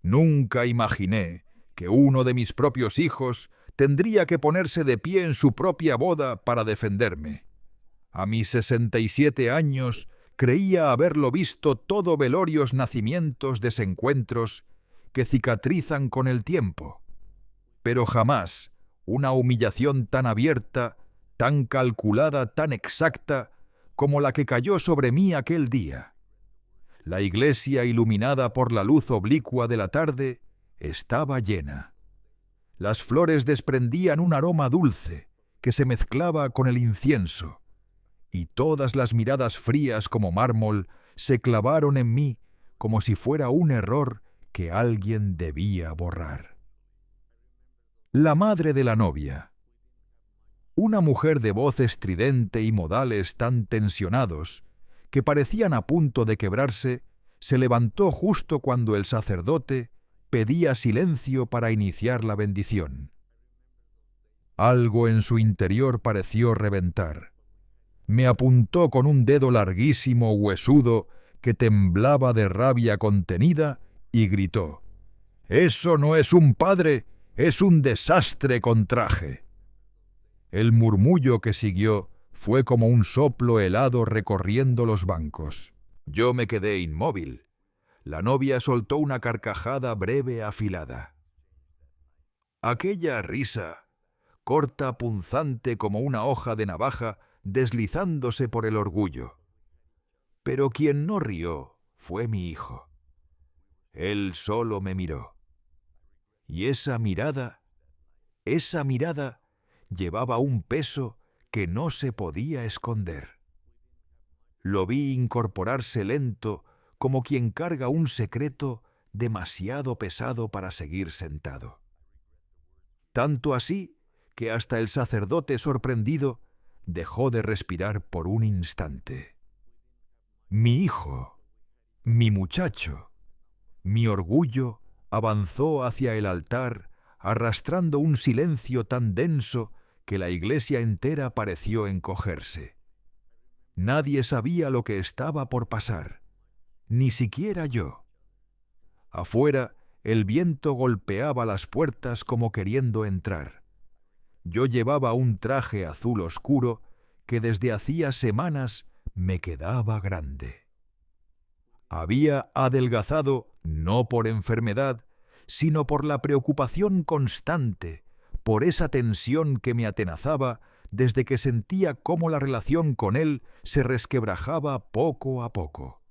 Nunca imaginé que uno de mis propios hijos tendría que ponerse de pie en su propia boda para defenderme. A mis 67 años creía haberlo visto todo velorios, nacimientos, desencuentros que cicatrizan con el tiempo, pero jamás una humillación tan abierta, tan calculada, tan exacta como la que cayó sobre mí aquel día. La iglesia, iluminada por la luz oblicua de la tarde, estaba llena. Las flores desprendían un aroma dulce que se mezclaba con el incienso, y todas las miradas frías como mármol se clavaron en mí como si fuera un error que alguien debía borrar. La madre de la novia, una mujer de voz estridente y modales tan tensionados que parecían a punto de quebrarse, se levantó justo cuando el sacerdote pedía silencio para iniciar la bendición. Algo en su interior pareció reventar. Me apuntó con un dedo larguísimo, huesudo, que temblaba de rabia contenida, y gritó: «¡Eso no es un padre, es un desastre con traje!». El murmullo que siguió fue como un soplo helado recorriendo los bancos. Yo me quedé inmóvil. La novia soltó una carcajada breve, afilada. Aquella risa, corta, punzante como una hoja de navaja, deslizándose por el orgullo. Pero quien no rió fue mi hijo. Él solo me miró. Y esa mirada llevaba un peso que no se podía esconder. Lo vi incorporarse lento, como quien carga un secreto demasiado pesado para seguir sentado. Tanto así que hasta el sacerdote, sorprendido, dejó de respirar por un instante. Mi hijo, mi muchacho, mi orgullo avanzó hacia el altar, arrastrando un silencio tan denso que la iglesia entera pareció encogerse. Nadie sabía lo que estaba por pasar, ni siquiera yo. Afuera, el viento golpeaba las puertas como queriendo entrar. Yo llevaba un traje azul oscuro que desde hacía semanas me quedaba grande. Había adelgazado no por enfermedad, sino por la preocupación constante, por esa tensión que me atenazaba desde que sentía cómo la relación con él se resquebrajaba poco a poco.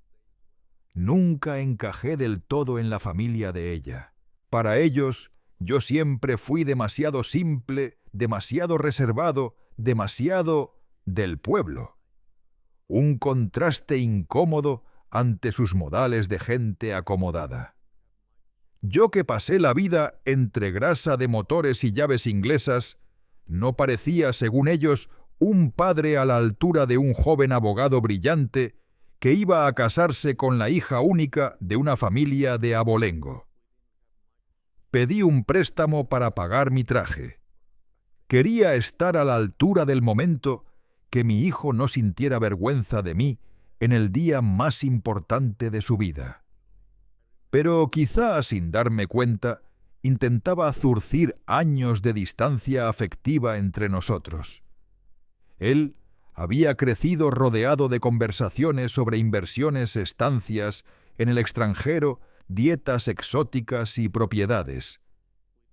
Nunca encajé del todo en la familia de ella. Para ellos, yo siempre fui demasiado simple, demasiado reservado, demasiado del pueblo. Un contraste incómodo ante sus modales de gente acomodada. Yo, que pasé la vida entre grasa de motores y llaves inglesas, no parecía, según ellos, un padre a la altura de un joven abogado brillante que iba a casarse con la hija única de una familia de abolengo. Pedí un préstamo para pagar mi traje. Quería estar a la altura del momento, que mi hijo no sintiera vergüenza de mí en el día más importante de su vida. Pero quizá sin darme cuenta, intentaba zurcir años de distancia afectiva entre nosotros. Él había crecido rodeado de conversaciones sobre inversiones, estancias en el extranjero, dietas exóticas y propiedades.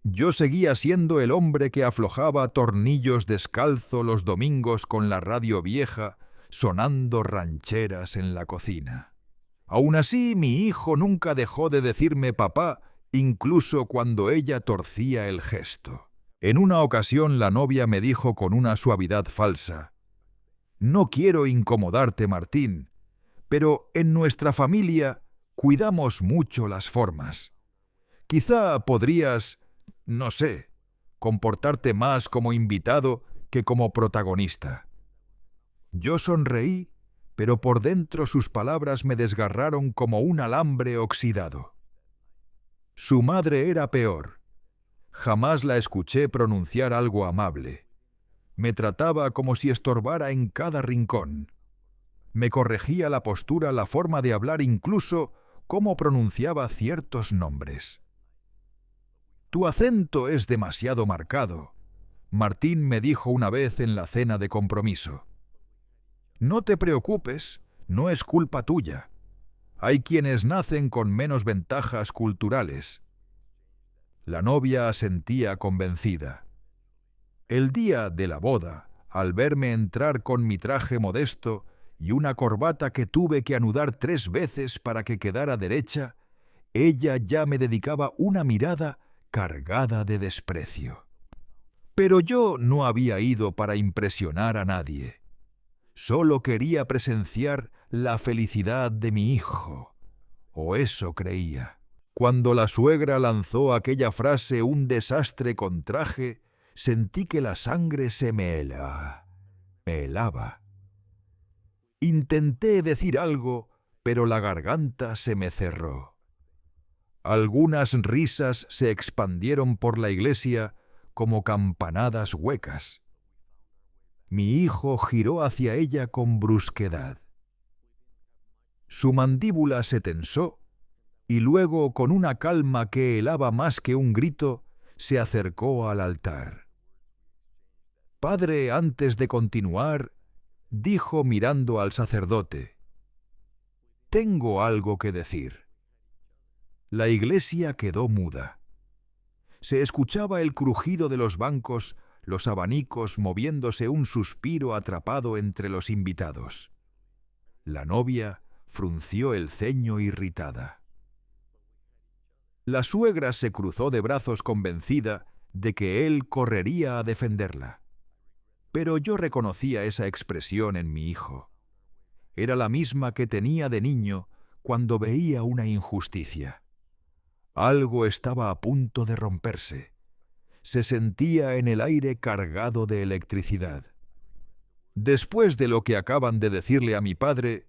Yo seguía siendo el hombre que aflojaba tornillos descalzo los domingos con la radio vieja, sonando rancheras en la cocina. Aún así, mi hijo nunca dejó de decirme papá, incluso cuando ella torcía el gesto. En una ocasión la novia me dijo con una suavidad falsa: «No quiero incomodarte, Martín, pero en nuestra familia cuidamos mucho las formas. Quizá podrías, no sé, comportarte más como invitado que como protagonista». Yo sonreí, pero por dentro sus palabras me desgarraron como un alambre oxidado. Su madre era peor. Jamás la escuché pronunciar algo amable. Me trataba como si estorbara en cada rincón. Me corregía la postura, la forma de hablar, incluso cómo pronunciaba ciertos nombres. Tu acento es demasiado marcado, Martín me dijo una vez en la cena de compromiso. No te preocupes, no es culpa tuya. Hay quienes nacen con menos ventajas culturales. La novia asentía convencida. El día de la boda, al verme entrar con mi traje modesto y una corbata que tuve que anudar 3 veces para que quedara derecha, ella ya me dedicaba una mirada cargada de desprecio. Pero yo no había ido para impresionar a nadie. Solo quería presenciar la felicidad de mi hijo, o eso creía. Cuando la suegra lanzó aquella frase un desastre con traje, sentí que la sangre se me helaba. Intenté decir algo, pero la garganta se me cerró. Algunas risas se expandieron por la iglesia como campanadas huecas. Mi hijo giró hacia ella con brusquedad. Su mandíbula se tensó y luego, con una calma que helaba más que un grito, se acercó al altar. Padre, antes de continuar, dijo mirando al sacerdote, «Tengo algo que decir». La iglesia quedó muda. Se escuchaba el crujido de los bancos, los abanicos moviéndose, un suspiro atrapado entre los invitados. La novia frunció el ceño irritada. La suegra se cruzó de brazos convencida de que él correría a defenderla. Pero yo reconocía esa expresión en mi hijo. Era la misma que tenía de niño cuando veía una injusticia. Algo estaba a punto de romperse. Se sentía en el aire cargado de electricidad. Después de lo que acaban de decirle a mi padre,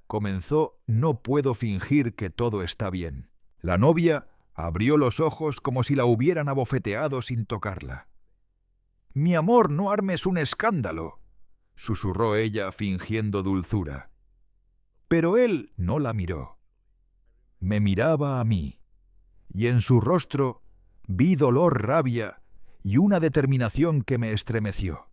comenzó «No puedo fingir que todo está bien». La novia abrió los ojos como si la hubieran abofeteado sin tocarla. «Mi amor, no armes un escándalo», susurró ella fingiendo dulzura. Pero él no la miró. Me miraba a mí, y en su rostro vi dolor, rabia y una determinación que me estremeció.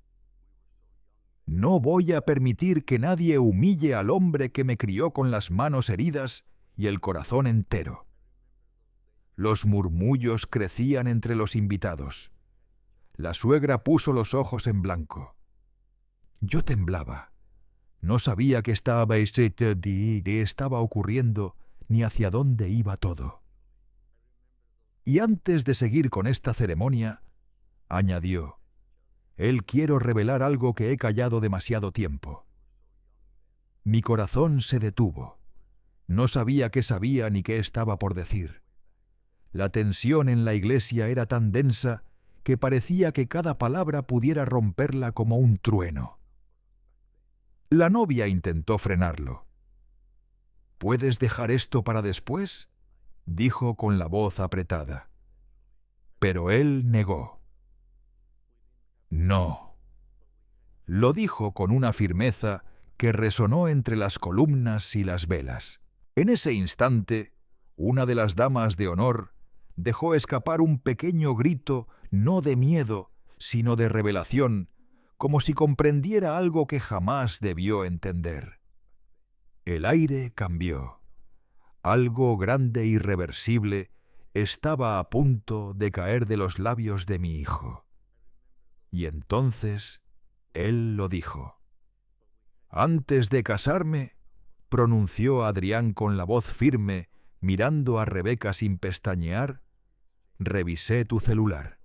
No voy a permitir que nadie humille al hombre que me crió con las manos heridas y el corazón entero. Los murmullos crecían entre los invitados. La suegra puso los ojos en blanco. Yo temblaba. No sabía qué estaba ocurriendo ni hacia dónde iba todo. Y antes de seguir con esta ceremonia, añadió, «Él quiero revelar algo que he callado demasiado tiempo». Mi corazón se detuvo. No sabía qué sabía ni qué estaba por decir. La tensión en la iglesia era tan densa que parecía que cada palabra pudiera romperla como un trueno. La novia intentó frenarlo. «¿Puedes dejar esto para después?», dijo con la voz apretada. Pero él negó. «No». Lo dijo con una firmeza que resonó entre las columnas y las velas. En ese instante, una de las damas de honor dejó escapar un pequeño grito, no de miedo, sino de revelación, como si comprendiera algo que jamás debió entender. El aire cambió. Algo grande e irreversible estaba a punto de caer de los labios de mi hijo. Y entonces él lo dijo. «Antes de casarme», pronunció Adrián con la voz firme, mirando a Rebeca sin pestañear, «revisé tu celular».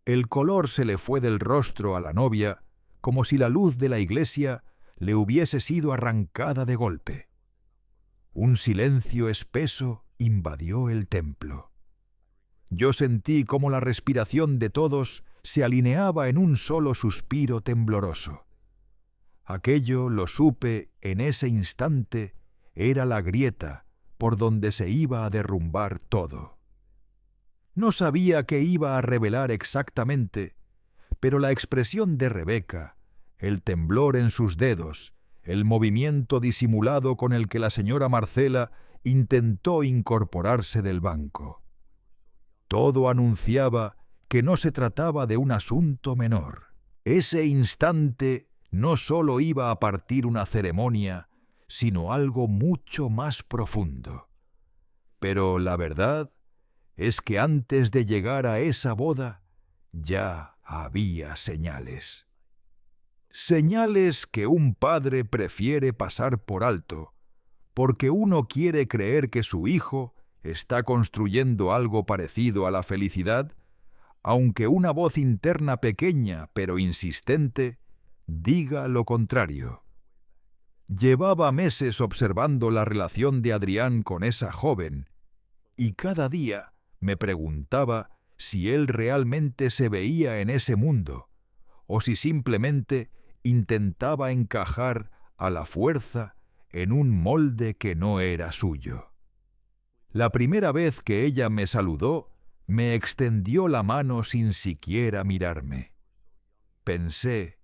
El color se le fue del rostro a la novia, como si la luz de la iglesia le hubiese sido arrancada de golpe. Un silencio espeso invadió el templo. Yo sentí cómo la respiración de todos se alineaba en un solo suspiro tembloroso. Aquello, lo supe en ese instante, era la grieta por donde se iba a derrumbar todo. No sabía qué iba a revelar exactamente, pero la expresión de Rebeca, el temblor en sus dedos, el movimiento disimulado con el que la señora Marcela intentó incorporarse del banco. Todo anunciaba que no se trataba de un asunto menor. Ese instante no sólo iba a partir una ceremonia, sino algo mucho más profundo. Pero la verdad es que antes de llegar a esa boda, ya había señales. Señales que un padre prefiere pasar por alto, porque uno quiere creer que su hijo está construyendo algo parecido a la felicidad, aunque una voz interna pequeña pero insistente diga lo contrario. Llevaba meses observando la relación de Adrián con esa joven, y cada día me preguntaba si él realmente se veía en ese mundo, o si simplemente intentaba encajar a la fuerza en un molde que no era suyo. La primera vez que ella me saludó, me extendió la mano sin siquiera mirarme. Pensé,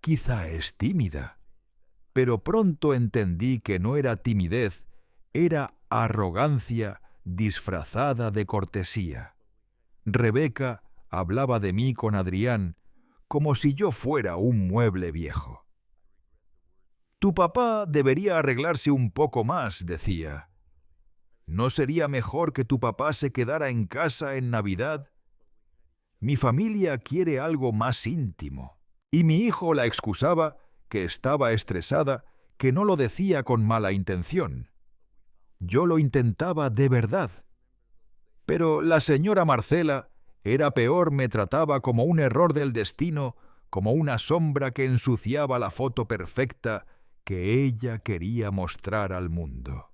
quizá es tímida, pero pronto entendí que no era timidez, era arrogancia disfrazada de cortesía. Rebeca hablaba de mí con Adrián como si yo fuera un mueble viejo. «Tu papá debería arreglarse un poco más», decía. «¿No sería mejor que tu papá se quedara en casa en Navidad? Mi familia quiere algo más íntimo». Y mi hijo la excusaba, que estaba estresada, que no lo decía con mala intención. Yo lo intentaba de verdad. Pero la señora Marcela era peor, me trataba como un error del destino, como una sombra que ensuciaba la foto perfecta que ella quería mostrar al mundo.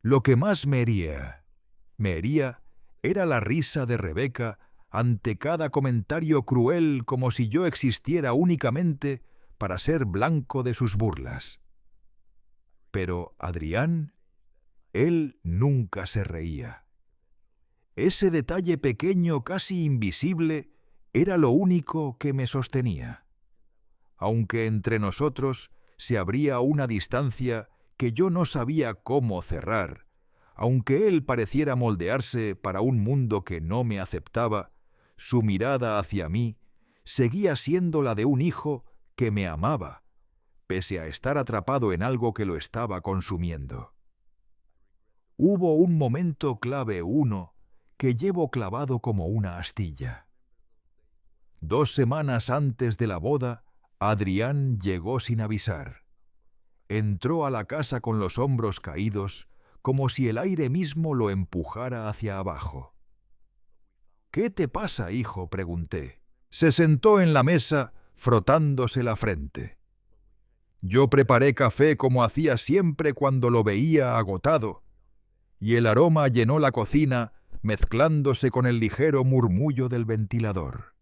Lo que más me hería era la risa de Rebeca ante cada comentario cruel, como si yo existiera únicamente para ser blanco de sus burlas. Pero Adrián, él nunca se reía. Ese detalle pequeño, casi invisible, era lo único que me sostenía. Aunque entre nosotros se abría una distancia que yo no sabía cómo cerrar, aunque él pareciera moldearse para un mundo que no me aceptaba, su mirada hacia mí seguía siendo la de un hijo que me amaba, pese a estar atrapado en algo que lo estaba consumiendo. Hubo un momento clave, que llevo clavado como una astilla. 2 semanas antes de la boda, Adrián llegó sin avisar. Entró a la casa con los hombros caídos, como si el aire mismo lo empujara hacia abajo. «¿Qué te pasa, hijo?», pregunté. Se sentó en la mesa, frotándose la frente. Yo preparé café como hacía siempre cuando lo veía agotado, y el aroma llenó la cocina, mezclándose con el ligero murmullo del ventilador.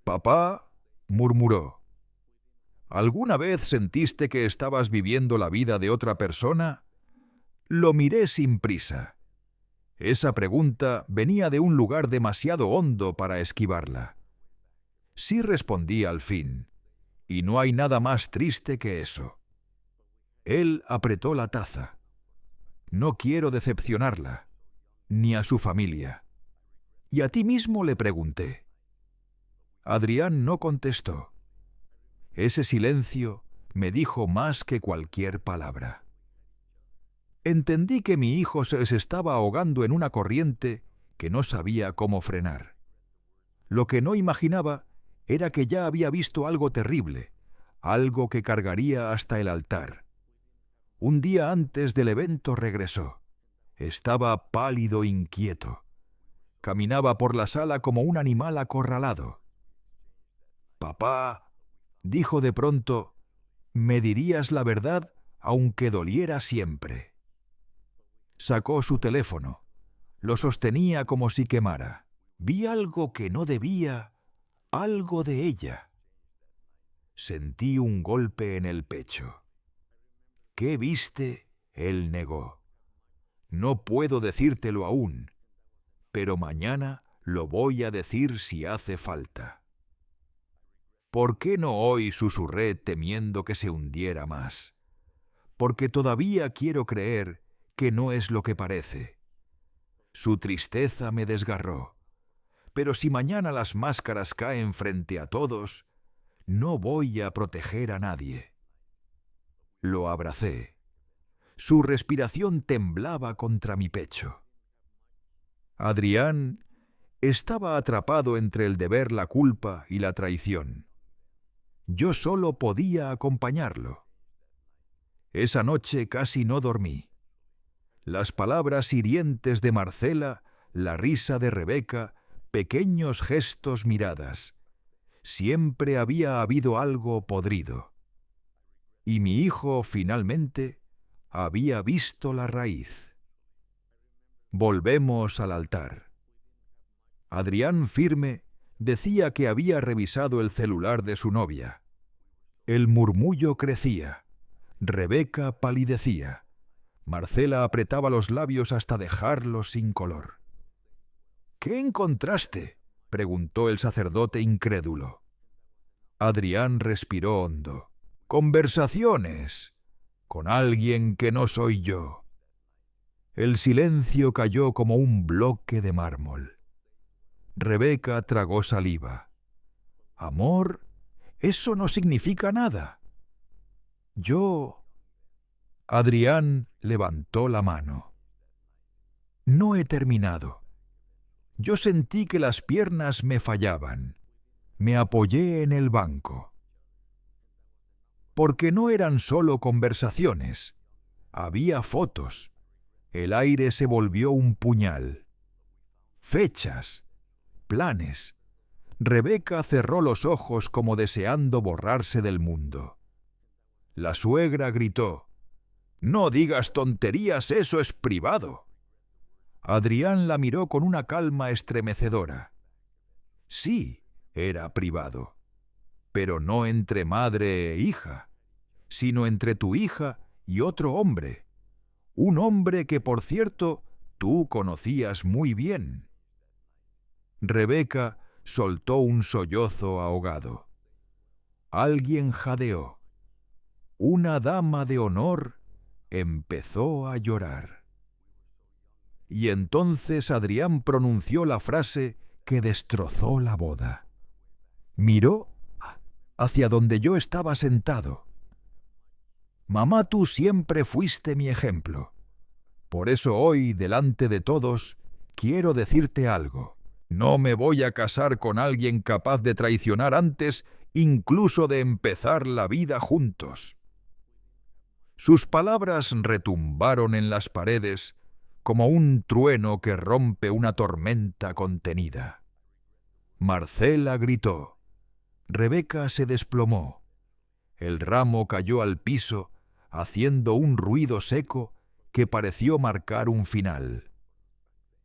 «Papá», murmuró, «¿alguna vez sentiste que estabas viviendo la vida de otra persona?». Lo miré sin prisa. Esa pregunta venía de un lugar demasiado hondo para esquivarla. Sí, respondí al fin, y no hay nada más triste que eso. Él apretó la taza. «No quiero decepcionarla, ni a su familia». Y a ti mismo, le pregunté. Adrián no contestó. Ese silencio me dijo más que cualquier palabra. Entendí que mi hijo se estaba ahogando en una corriente que no sabía cómo frenar. Lo que no imaginaba era que ya había visto algo terrible, algo que cargaría hasta el altar. Un día antes del evento regresó. Estaba pálido, inquieto. Caminaba por la sala como un animal acorralado. «Papá», dijo de pronto, «¿me dirías la verdad aunque doliera siempre?». Sacó su teléfono. Lo sostenía como si quemara. Vi algo que no debía, algo de ella. Sentí un golpe en el pecho. «¿Qué viste?», él negó. «No puedo decírtelo aún, pero mañana lo voy a decir si hace falta». «¿Por qué no hoy?», susurré, temiendo que se hundiera más. «Porque todavía quiero creer que no es lo que parece». Su tristeza me desgarró. Pero si mañana las máscaras caen frente a todos, no voy a proteger a nadie. Lo abracé. Su respiración temblaba contra mi pecho. Adrián estaba atrapado entre el deber, la culpa y la traición. Yo solo podía acompañarlo. Esa noche casi no dormí. Las palabras hirientes de Marcela, la risa de Rebeca, pequeños gestos, miradas. Siempre había habido algo podrido. Y mi hijo, finalmente, había visto la raíz. Volvemos al altar. Adrián, firme, decía que había revisado el celular de su novia. El murmullo crecía. Rebeca palidecía. Marcela apretaba los labios hasta dejarlos sin color. «¿Qué encontraste?», preguntó el sacerdote incrédulo. Adrián respiró hondo. «Conversaciones con alguien que no soy yo». El silencio cayó como un bloque de mármol. Rebeca tragó saliva. «Amor, eso no significa nada». «Yo...» Adrián levantó la mano. «No he terminado. Yo sentí que las piernas me fallaban. Me apoyé en el banco. Porque no eran solo conversaciones. Había fotos. El aire se volvió un puñal. Fechas. Planes». Rebeca cerró los ojos como deseando borrarse del mundo. La suegra gritó: «No digas tonterías, eso es privado». Adrián la miró con una calma estremecedora. Sí, era privado, pero no entre madre e hija, sino entre tu hija y otro hombre. Un hombre que, por cierto, tú conocías muy bien. Rebeca soltó un sollozo ahogado. Alguien jadeó. Una dama de honor empezó a llorar. Y entonces Adrián pronunció la frase que destrozó la boda. Miró hacia donde yo estaba sentado. «Mamá, tú siempre fuiste mi ejemplo. Por eso hoy, delante de todos, quiero decirte algo. No me voy a casar con alguien capaz de traicionar antes incluso de empezar la vida juntos». Sus palabras retumbaron en las paredes como un trueno que rompe una tormenta contenida. Marcela gritó. Rebeca se desplomó. El ramo cayó al piso, haciendo un ruido seco que pareció marcar un final.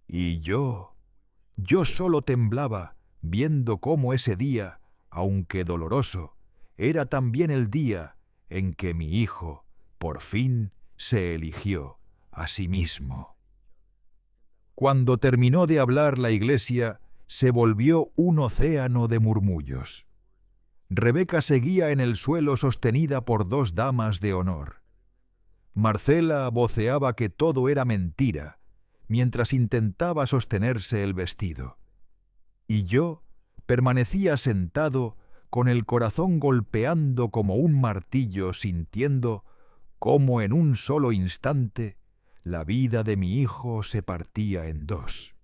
Y yo solo temblaba, viendo cómo ese día, aunque doloroso, era también el día en que mi hijo, por fin, se eligió a sí mismo. Cuando terminó de hablar, la iglesia se volvió un océano de murmullos. Rebeca seguía en el suelo sostenida por dos damas de honor. Marcela voceaba que todo era mentira, mientras intentaba sostenerse el vestido. Y yo permanecía sentado con el corazón golpeando como un martillo, sintiendo cómo en un solo instante la vida de mi hijo se partía en dos.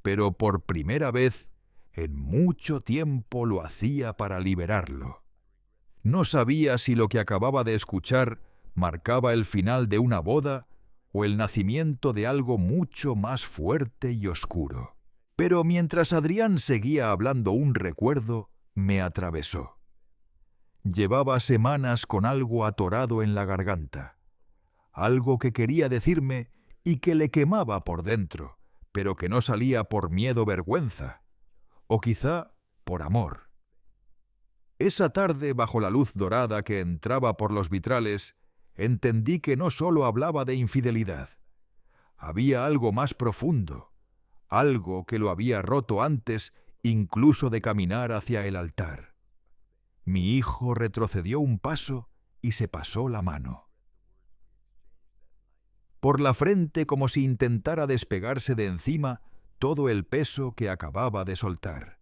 Pero por primera vez en mucho tiempo lo hacía para liberarlo. No sabía si lo que acababa de escuchar marcaba el final de una boda o el nacimiento de algo mucho más fuerte y oscuro. Pero mientras Adrián seguía hablando, un recuerdo me atravesó. Llevaba semanas con algo atorado en la garganta, algo que quería decirme y que le quemaba por dentro, pero que no salía por miedo, vergüenza, o quizá por amor. Esa tarde, bajo la luz dorada que entraba por los vitrales, entendí que no solo hablaba de infidelidad. Había algo más profundo, algo que lo había roto antes incluso de caminar hacia el altar. Mi hijo retrocedió un paso y se pasó la mano. por la frente como si intentara despegarse de encima todo el peso que acababa de soltar.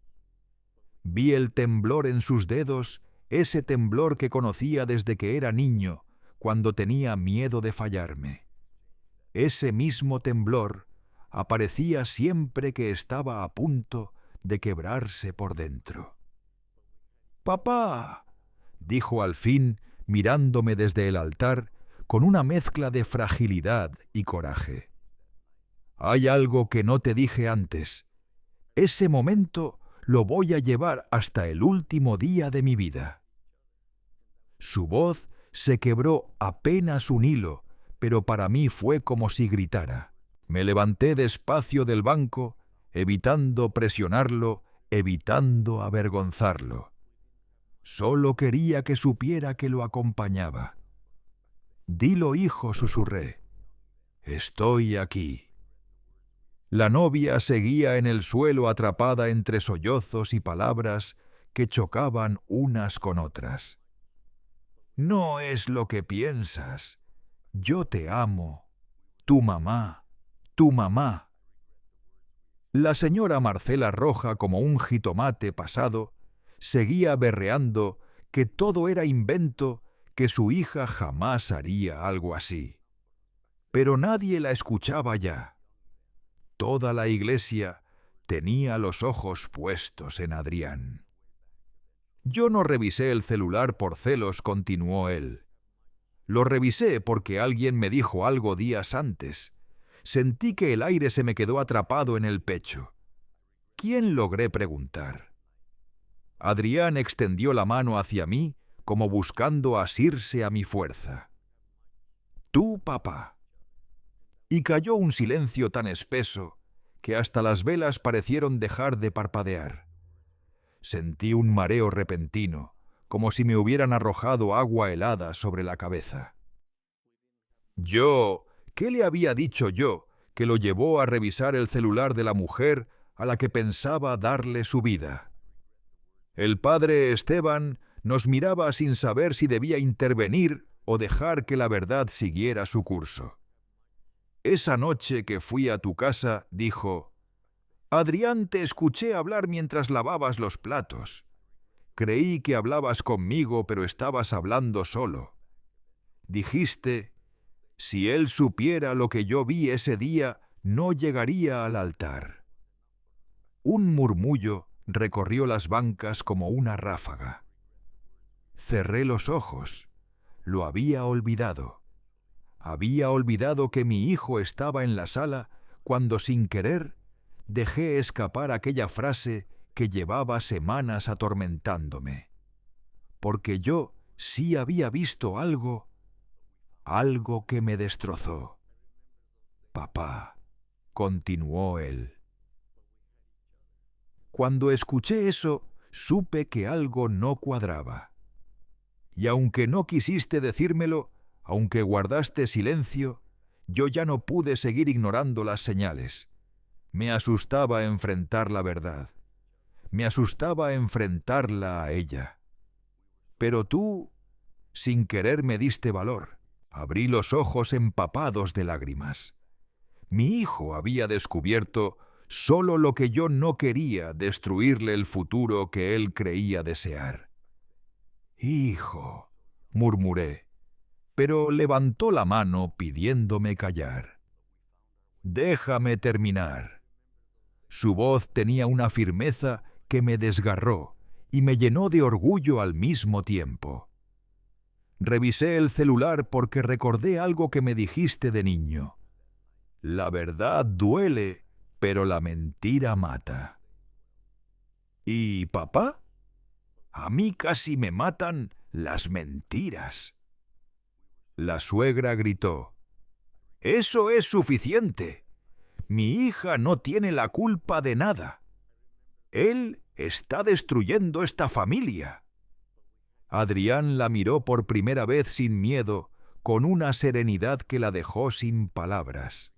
Vi el temblor en sus dedos, ese temblor que conocía desde que era niño, cuando tenía miedo de fallarme. Ese mismo temblor aparecía siempre que estaba a punto de quebrarse por dentro. «¡Papá!», dijo al fin, mirándome desde el altar, con una mezcla de fragilidad y coraje. «Hay algo que no te dije antes. Ese momento lo voy a llevar hasta el último día de mi vida». Su voz se quebró apenas un hilo, pero para mí fue como si gritara. Me levanté despacio del banco, evitando presionarlo, evitando avergonzarlo. Solo quería que supiera que lo acompañaba. «Dilo, hijo», susurré. «Estoy aquí». La novia seguía en el suelo atrapada entre sollozos y palabras que chocaban unas con otras. «No es lo que piensas. Yo te amo. Tu mamá, tu mamá». La señora Marcela Roja, como un jitomate pasado, seguía berreando que todo era invento, que su hija jamás haría algo así. Pero nadie la escuchaba ya. Toda la iglesia tenía los ojos puestos en Adrián. «Yo no revisé el celular por celos», continuó él. «Lo revisé porque alguien me dijo algo días antes. Sentí que el aire se me quedó atrapado en el pecho. ¿Quién?, logré preguntar». Adrián extendió la mano hacia mí como buscando asirse a mi fuerza. «Tú, papá». Y cayó un silencio tan espeso que hasta las velas parecieron dejar de parpadear. Sentí un mareo repentino, como si me hubieran arrojado agua helada sobre la cabeza. Yo, ¿qué le había dicho yo que lo llevó a revisar el celular de la mujer a la que pensaba darle su vida? El padre Esteban nos miraba sin saber si debía intervenir o dejar que la verdad siguiera su curso. Esa noche que fui a tu casa, dijo: «Adrián, te escuché hablar mientras lavabas los platos. Creí que hablabas conmigo, pero estabas hablando solo. Dijiste: si él supiera lo que yo vi ese día, no llegaría al altar». Un murmullo recorrió las bancas como una ráfaga. Cerré los ojos. Lo había olvidado. Había olvidado que mi hijo estaba en la sala cuando, sin querer, dejé escapar aquella frase que llevaba semanas atormentándome. Porque yo sí había visto algo que me destrozó. «Papá», continuó él. Cuando escuché eso, supe que algo no cuadraba. Y aunque no quisiste decírmelo, aunque guardaste silencio, yo ya no pude seguir ignorando las señales. Me asustaba enfrentar la verdad. Me asustaba enfrentarla a ella. Pero tú, sin querer, me diste valor. Abrí los ojos empapados de lágrimas. Mi hijo había descubierto solo lo que yo no quería, destruirle el futuro que él creía desear. «Hijo», murmuré, pero levantó la mano pidiéndome callar. «Déjame terminar». Su voz tenía una firmeza que me desgarró y me llenó de orgullo al mismo tiempo. Revisé el celular porque recordé algo que me dijiste de niño. La verdad duele, pero la mentira mata. ¿Y papá? A mí casi me matan las mentiras. La suegra gritó: «Eso es suficiente. Mi hija no tiene la culpa de nada. Él está destruyendo esta familia». Adrián la miró por primera vez sin miedo, con una serenidad que la dejó sin palabras.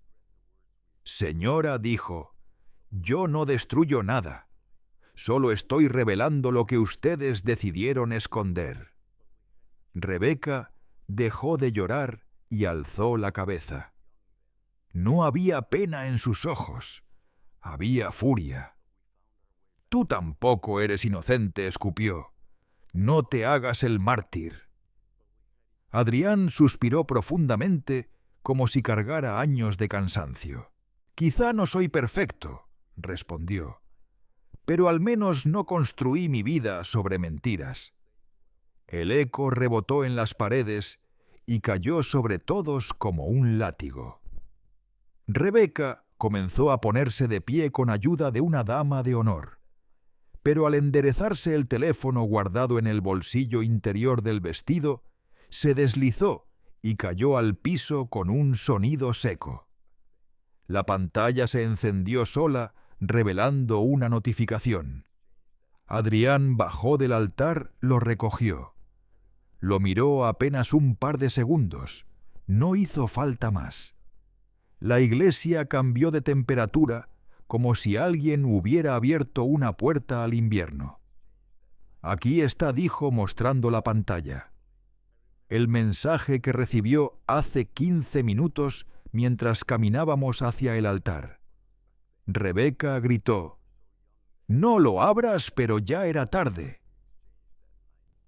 «Señora», dijo, «yo no destruyo nada. Solo estoy revelando lo que ustedes decidieron esconder». Rebeca dejó de llorar y alzó la cabeza. No había pena en sus ojos, había furia. «Tú tampoco eres inocente», escupió. «No te hagas el mártir». Adrián suspiró profundamente, como si cargara años de cansancio. «Quizá no soy perfecto», respondió, «pero al menos no construí mi vida sobre mentiras». El eco rebotó en las paredes y cayó sobre todos como un látigo. Rebeca comenzó a ponerse de pie con ayuda de una dama de honor, pero al enderezarse el teléfono guardado en el bolsillo interior del vestido, se deslizó y cayó al piso con un sonido seco. La pantalla se encendió sola, revelando una notificación. Adrián bajó del altar, lo recogió. Lo miró apenas un par de segundos. No hizo falta más. La iglesia cambió de temperatura, como si alguien hubiera abierto una puerta al invierno. «Aquí está», dijo mostrando la pantalla. El mensaje que recibió hace 15 minutos mientras caminábamos hacia el altar. Rebeca gritó: «No lo abras», pero ya era tarde.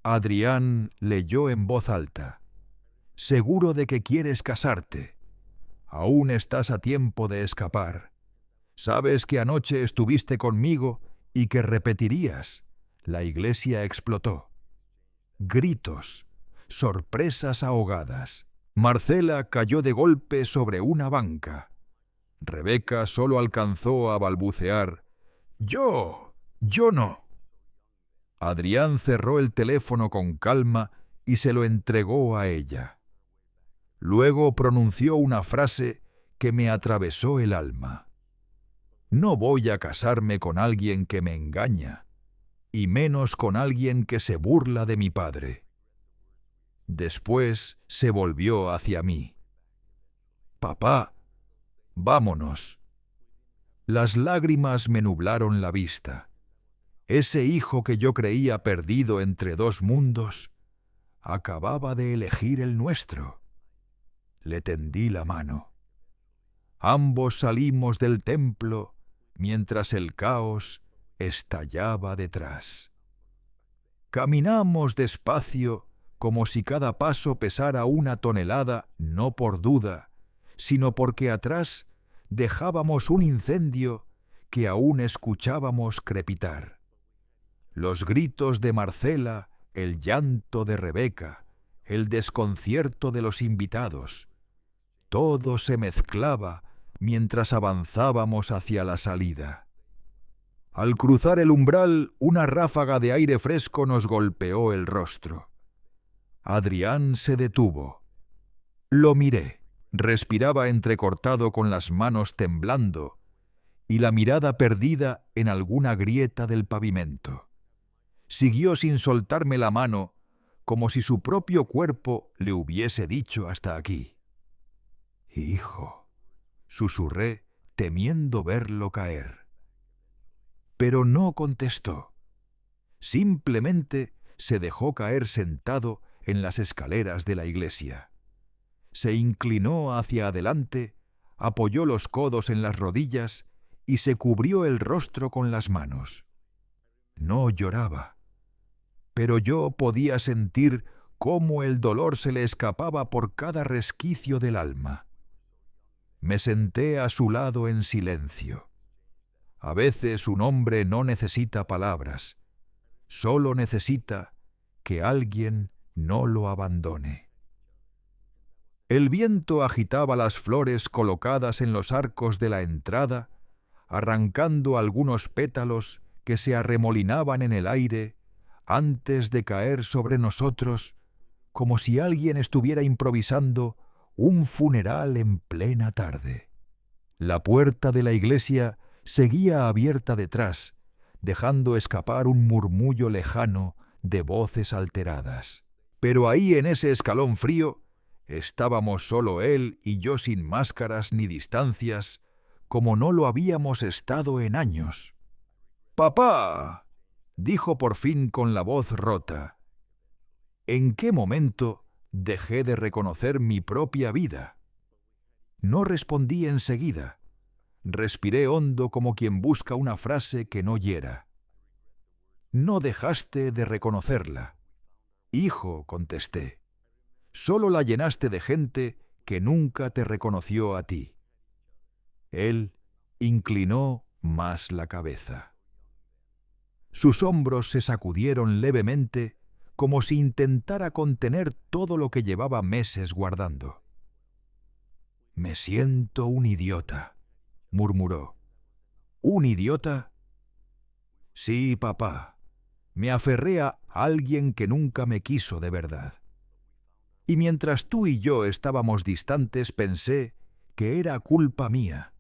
Adrián leyó en voz alta: «Seguro de que quieres casarte. Aún estás a tiempo de escapar. Sabes que anoche estuviste conmigo y que repetirías». La iglesia explotó. Gritos, sorpresas ahogadas. Marcela cayó de golpe sobre una banca. Rebeca solo alcanzó a balbucear: «Yo no». Adrián cerró el teléfono con calma y se lo entregó a ella. Luego pronunció una frase que me atravesó el alma: «No voy a casarme con alguien que me engaña, y menos con alguien que se burla de mi padre». Después se volvió hacia mí: «Papá, vámonos». Las lágrimas me nublaron la vista. Ese hijo que yo creía perdido entre dos mundos acababa de elegir el nuestro. Le tendí la mano. Ambos salimos del templo mientras el caos estallaba detrás. Caminamos despacio, como si cada paso pesara 1 tonelada, no por duda, sino porque atrás dejábamos un incendio que aún escuchábamos crepitar. Los gritos de Marcela, el llanto de Rebeca, el desconcierto de los invitados, todo se mezclaba mientras avanzábamos hacia la salida. Al cruzar el umbral, una ráfaga de aire fresco nos golpeó el rostro. Adrián se detuvo. Lo miré. Respiraba entrecortado, con las manos temblando y la mirada perdida en alguna grieta del pavimento. Siguió sin soltarme la mano, como si su propio cuerpo le hubiese dicho hasta aquí. «Hijo», susurré, temiendo verlo caer. Pero no contestó. Simplemente se dejó caer sentado en las escaleras de la iglesia. Se inclinó hacia adelante, apoyó los codos en las rodillas y se cubrió el rostro con las manos. No lloraba, pero yo podía sentir cómo el dolor se le escapaba por cada resquicio del alma. Me senté a su lado en silencio. A veces un hombre no necesita palabras, solo necesita que alguien no lo abandone. El viento agitaba las flores colocadas en los arcos de la entrada, arrancando algunos pétalos que se arremolinaban en el aire antes de caer sobre nosotros, como si alguien estuviera improvisando un funeral en plena tarde. La puerta de la iglesia seguía abierta detrás, dejando escapar un murmullo lejano de voces alteradas. Pero ahí, en ese escalón frío, estábamos solo él y yo, sin máscaras ni distancias, como no lo habíamos estado en años. «Papá», dijo por fin con la voz rota. ¿En qué momento dejé de reconocer mi propia vida? No respondí enseguida. Respiré hondo como quien busca una frase que no hiera. No dejaste de reconocerla. Hijo, contesté. Solo la llenaste de gente que nunca te reconoció a ti. Él inclinó más la cabeza. Sus hombros se sacudieron levemente como si intentara contener todo lo que llevaba meses guardando. «Me siento un idiota», murmuró. «¿Un idiota?» «Sí, papá. Me aferré a alguien que nunca me quiso de verdad. Y mientras tú y yo estábamos distantes pensé que era culpa mía.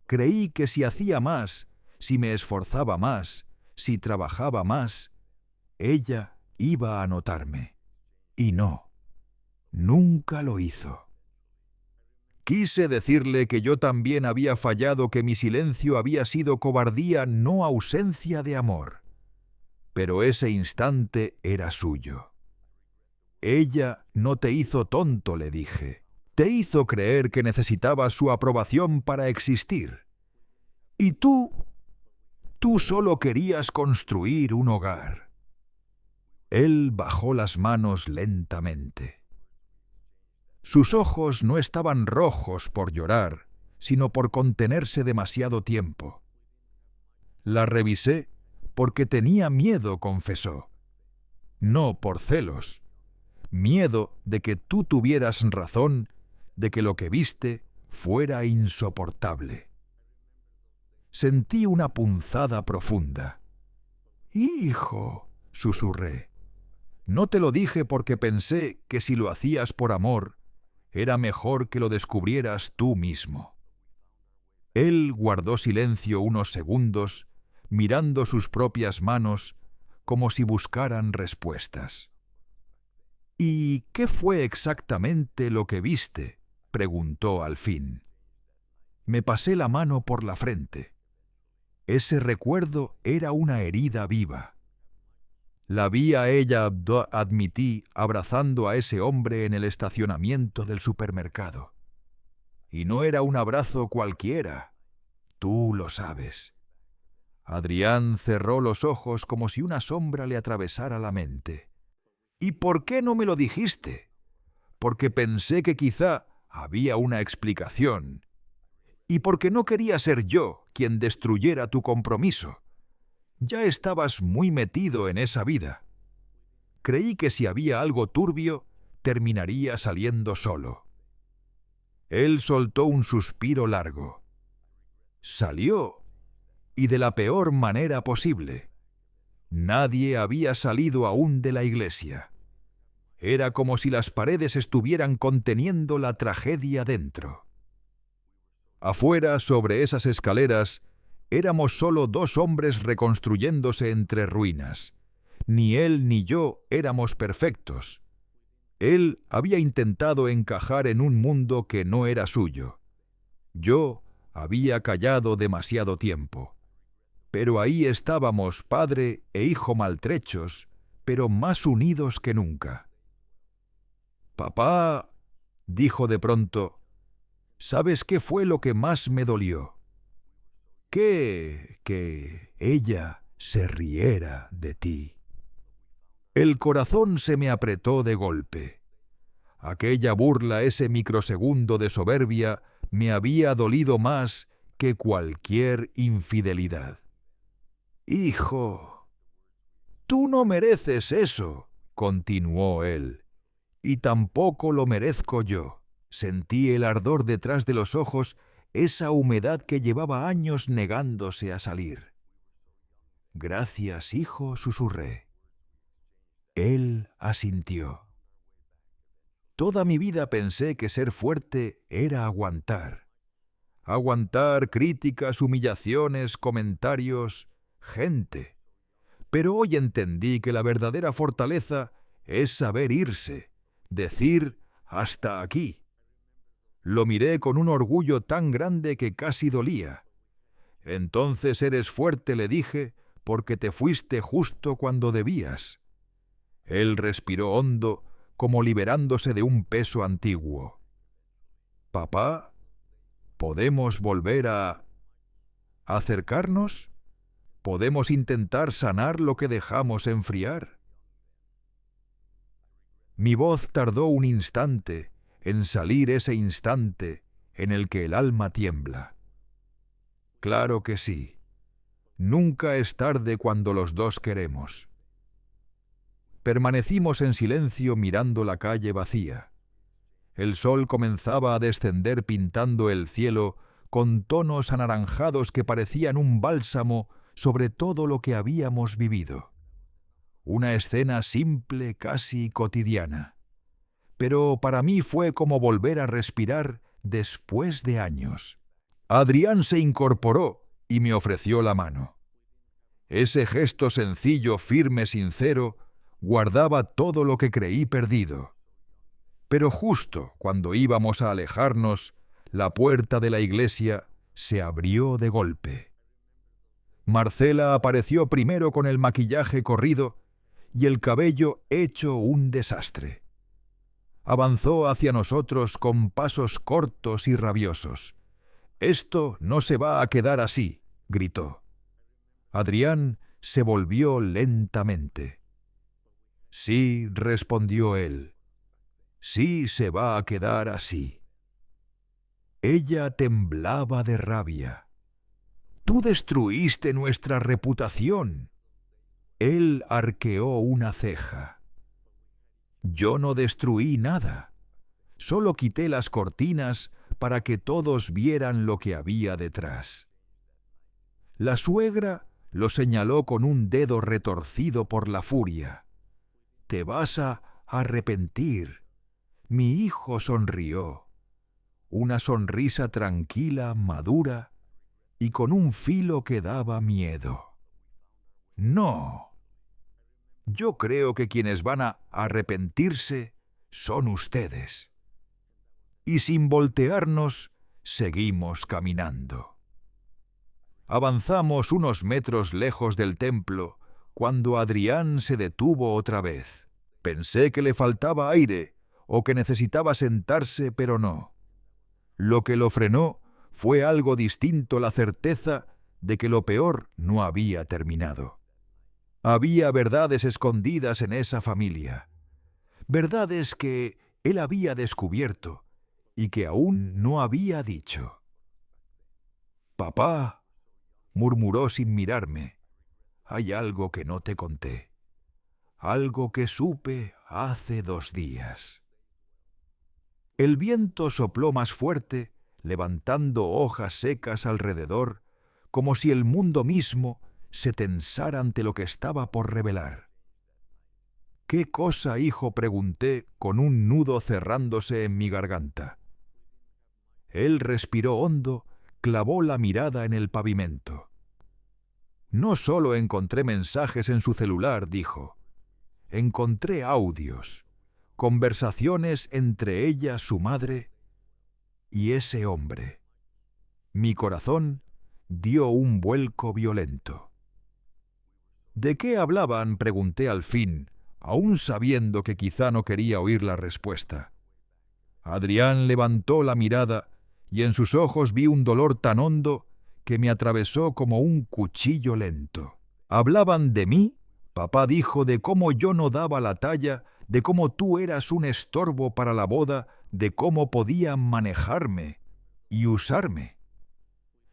Creí que si hacía más, si me esforzaba más, si trabajaba más, ella iba a notarme. Y no, nunca lo hizo. Quise decirle que yo también había fallado, que mi silencio había sido cobardía, no ausencia de amor. Pero ese instante era suyo. Ella no te hizo tonto, le dije. Te hizo creer que necesitabas su aprobación para existir. Y tú solo querías construir un hogar. Él bajó las manos lentamente. Sus ojos no estaban rojos por llorar, sino por contenerse demasiado tiempo. La revisé porque tenía miedo, confesó. No por celos. Miedo de que tú tuvieras razón, de que lo que viste fuera insoportable. Sentí una punzada profunda. «Hijo», susurré. «No te lo dije porque pensé que si lo hacías por amor, era mejor que lo descubrieras tú mismo». Él guardó silencio unos segundos, mirando sus propias manos como si buscaran respuestas. «¿Y qué fue exactamente lo que viste?», preguntó al fin. Me pasé la mano por la frente. Ese recuerdo era una herida viva. La vi a ella, admití, abrazando a ese hombre en el estacionamiento del supermercado. Y no era un abrazo cualquiera. Tú lo sabes. Adrián cerró los ojos como si una sombra le atravesara la mente. «¿Y por qué no me lo dijiste?» «Porque pensé que quizá había una explicación. Y porque no quería ser yo quien destruyera tu compromiso. Ya estabas muy metido en esa vida. Creí que si había algo turbio, terminaría saliendo solo». Él soltó un suspiro largo. Salió, y de la peor manera posible. Nadie había salido aún de la iglesia. Era como si las paredes estuvieran conteniendo la tragedia dentro. Afuera, sobre esas escaleras, éramos solo dos hombres reconstruyéndose entre ruinas. Ni él ni yo éramos perfectos. Él había intentado encajar en un mundo que no era suyo. Yo había callado demasiado tiempo. Pero ahí estábamos, padre e hijo maltrechos, pero más unidos que nunca. «Papá», dijo de pronto, «¿sabes qué fue lo que más me dolió? Que ella se riera de ti». El corazón se me apretó de golpe. Aquella burla, ese microsegundo de soberbia, me había dolido más que cualquier infidelidad. «Hijo, tú no mereces eso», continuó él, «y tampoco lo merezco yo». Sentí el ardor detrás de los ojos, esa humedad que llevaba años negándose a salir. «Gracias, hijo», susurré. Él asintió. Toda mi vida pensé que ser fuerte era aguantar. Aguantar críticas, humillaciones, comentarios, gente. Pero hoy entendí que la verdadera fortaleza es saber irse, decir «hasta aquí». Lo miré con un orgullo tan grande que casi dolía. «Entonces eres fuerte», le dije, «porque te fuiste justo cuando debías». Él respiró hondo, como liberándose de un peso antiguo. «Papá», ¿Podemos volver a acercarnos? ¿Podemos intentar sanar lo que dejamos enfriar? Mi voz tardó un instante en salir, ese instante en el que el alma tiembla. Claro que sí. Nunca es tarde cuando los dos queremos. Permanecimos en silencio mirando la calle vacía. El sol comenzaba a descender pintando el cielo con tonos anaranjados que parecían un bálsamo sobre todo lo que habíamos vivido. Una escena simple, casi cotidiana. Pero para mí fue como volver a respirar después de años. Adrián se incorporó y me ofreció la mano. Ese gesto sencillo, firme, sincero, guardaba todo lo que creí perdido. Pero justo cuando íbamos a alejarnos, la puerta de la iglesia se abrió de golpe. Marcela apareció primero con el maquillaje corrido y el cabello hecho un desastre. Avanzó hacia nosotros con pasos cortos y rabiosos. «Esto no se va a quedar así», gritó. Adrián se volvió lentamente. «Sí», respondió él. «Sí se va a quedar así». Ella temblaba de rabia. «Tú destruiste nuestra reputación». Él arqueó una ceja. «Yo no destruí nada. Solo quité las cortinas para que todos vieran lo que había detrás». La suegra lo señaló con un dedo retorcido por la furia. «Te vas a arrepentir». Mi hijo sonrió. Una sonrisa tranquila, madura y con un filo que daba miedo. «No. Yo creo que quienes van a arrepentirse son ustedes». Y sin voltearnos, seguimos caminando. Avanzamos unos metros lejos del templo, cuando Adrián se detuvo otra vez. Pensé que le faltaba aire o que necesitaba sentarse, pero no. Lo que lo frenó fue algo distinto, la certeza de que lo peor no había terminado. Había verdades escondidas en esa familia, verdades que él había descubierto y que aún no había dicho. «Papá», murmuró sin mirarme, «hay algo que no te conté, algo que supe hace 2 días». El viento sopló más fuerte, levantando hojas secas alrededor, como si el mundo mismo se tensara ante lo que estaba por revelar. «¿Qué cosa, hijo?», pregunté, con un nudo cerrándose en mi garganta. Él respiró hondo, clavó la mirada en el pavimento. «No solo encontré mensajes en su celular», dijo. «Encontré audios, conversaciones entre ella, su madre, y ese hombre». Mi corazón dio un vuelco violento. «¿De qué hablaban?», pregunté al fin, aún sabiendo que quizá no quería oír la respuesta. Adrián levantó la mirada y en sus ojos vi un dolor tan hondo que me atravesó como un cuchillo lento. «¿Hablaban de mí?», papá dijo, «de cómo yo no daba la talla, de cómo tú eras un estorbo para la boda, de cómo podían manejarme y usarme».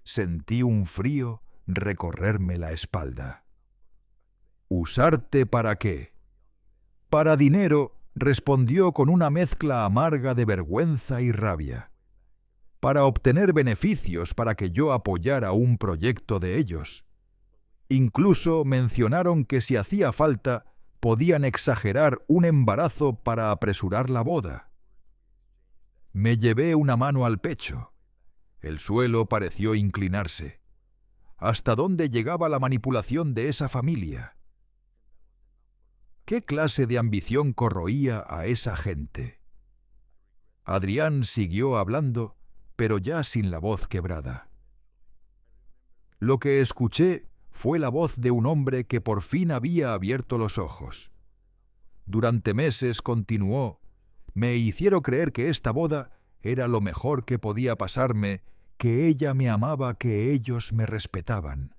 Sentí un frío recorrerme la espalda. «¿Usarte para qué?». «Para dinero», respondió con una mezcla amarga de vergüenza y rabia. «Para obtener beneficios, para que yo apoyara un proyecto de ellos. Incluso mencionaron que si hacía falta, podían exagerar un embarazo para apresurar la boda». Me llevé una mano al pecho. El suelo pareció inclinarse. ¿Hasta dónde llegaba la manipulación de esa familia? ¿Qué clase de ambición corroía a esa gente? Adrián siguió hablando, pero ya sin la voz quebrada. Lo que escuché fue la voz de un hombre que por fin había abierto los ojos. Durante meses, continuó, me hicieron creer que esta boda era lo mejor que podía pasarme, que ella me amaba, que ellos me respetaban.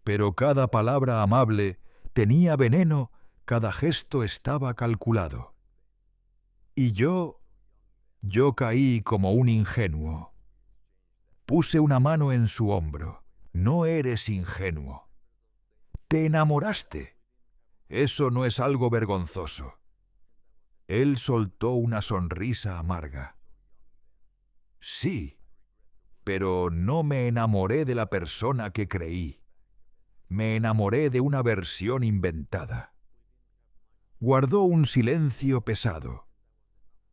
Pero cada palabra amable tenía veneno, cada gesto estaba calculado. Y yo caí como un ingenuo. Puse una mano en su hombro. No eres ingenuo. Te enamoraste. Eso no es algo vergonzoso. Él soltó una sonrisa amarga. Sí, pero no me enamoré de la persona que creí. Me enamoré de una versión inventada. Guardó un silencio pesado.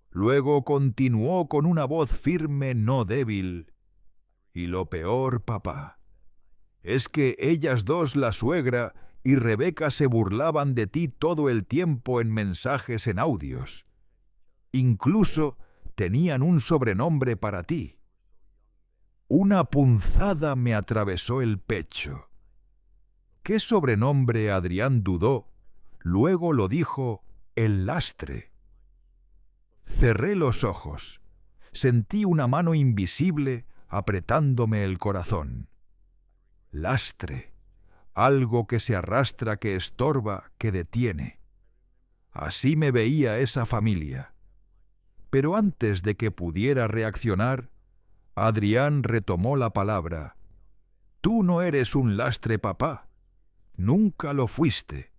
Luego continuó con una voz firme, no débil. Y lo peor, papá, es que ellas dos, la suegra y Rebeca, se burlaban de ti todo el tiempo en mensajes en audios. Incluso tenían un sobrenombre para ti. Una punzada me atravesó el pecho. ¿Qué sobrenombre? Adrián dudó. Luego lo dijo: el lastre. Cerré los ojos. Sentí una mano invisible apretándome el corazón. Lastre. Algo que se arrastra, que estorba, que detiene. Así me veía esa familia. Pero antes de que pudiera reaccionar, Adrián retomó la palabra. Tú no eres un lastre, papá. Nunca lo fuiste.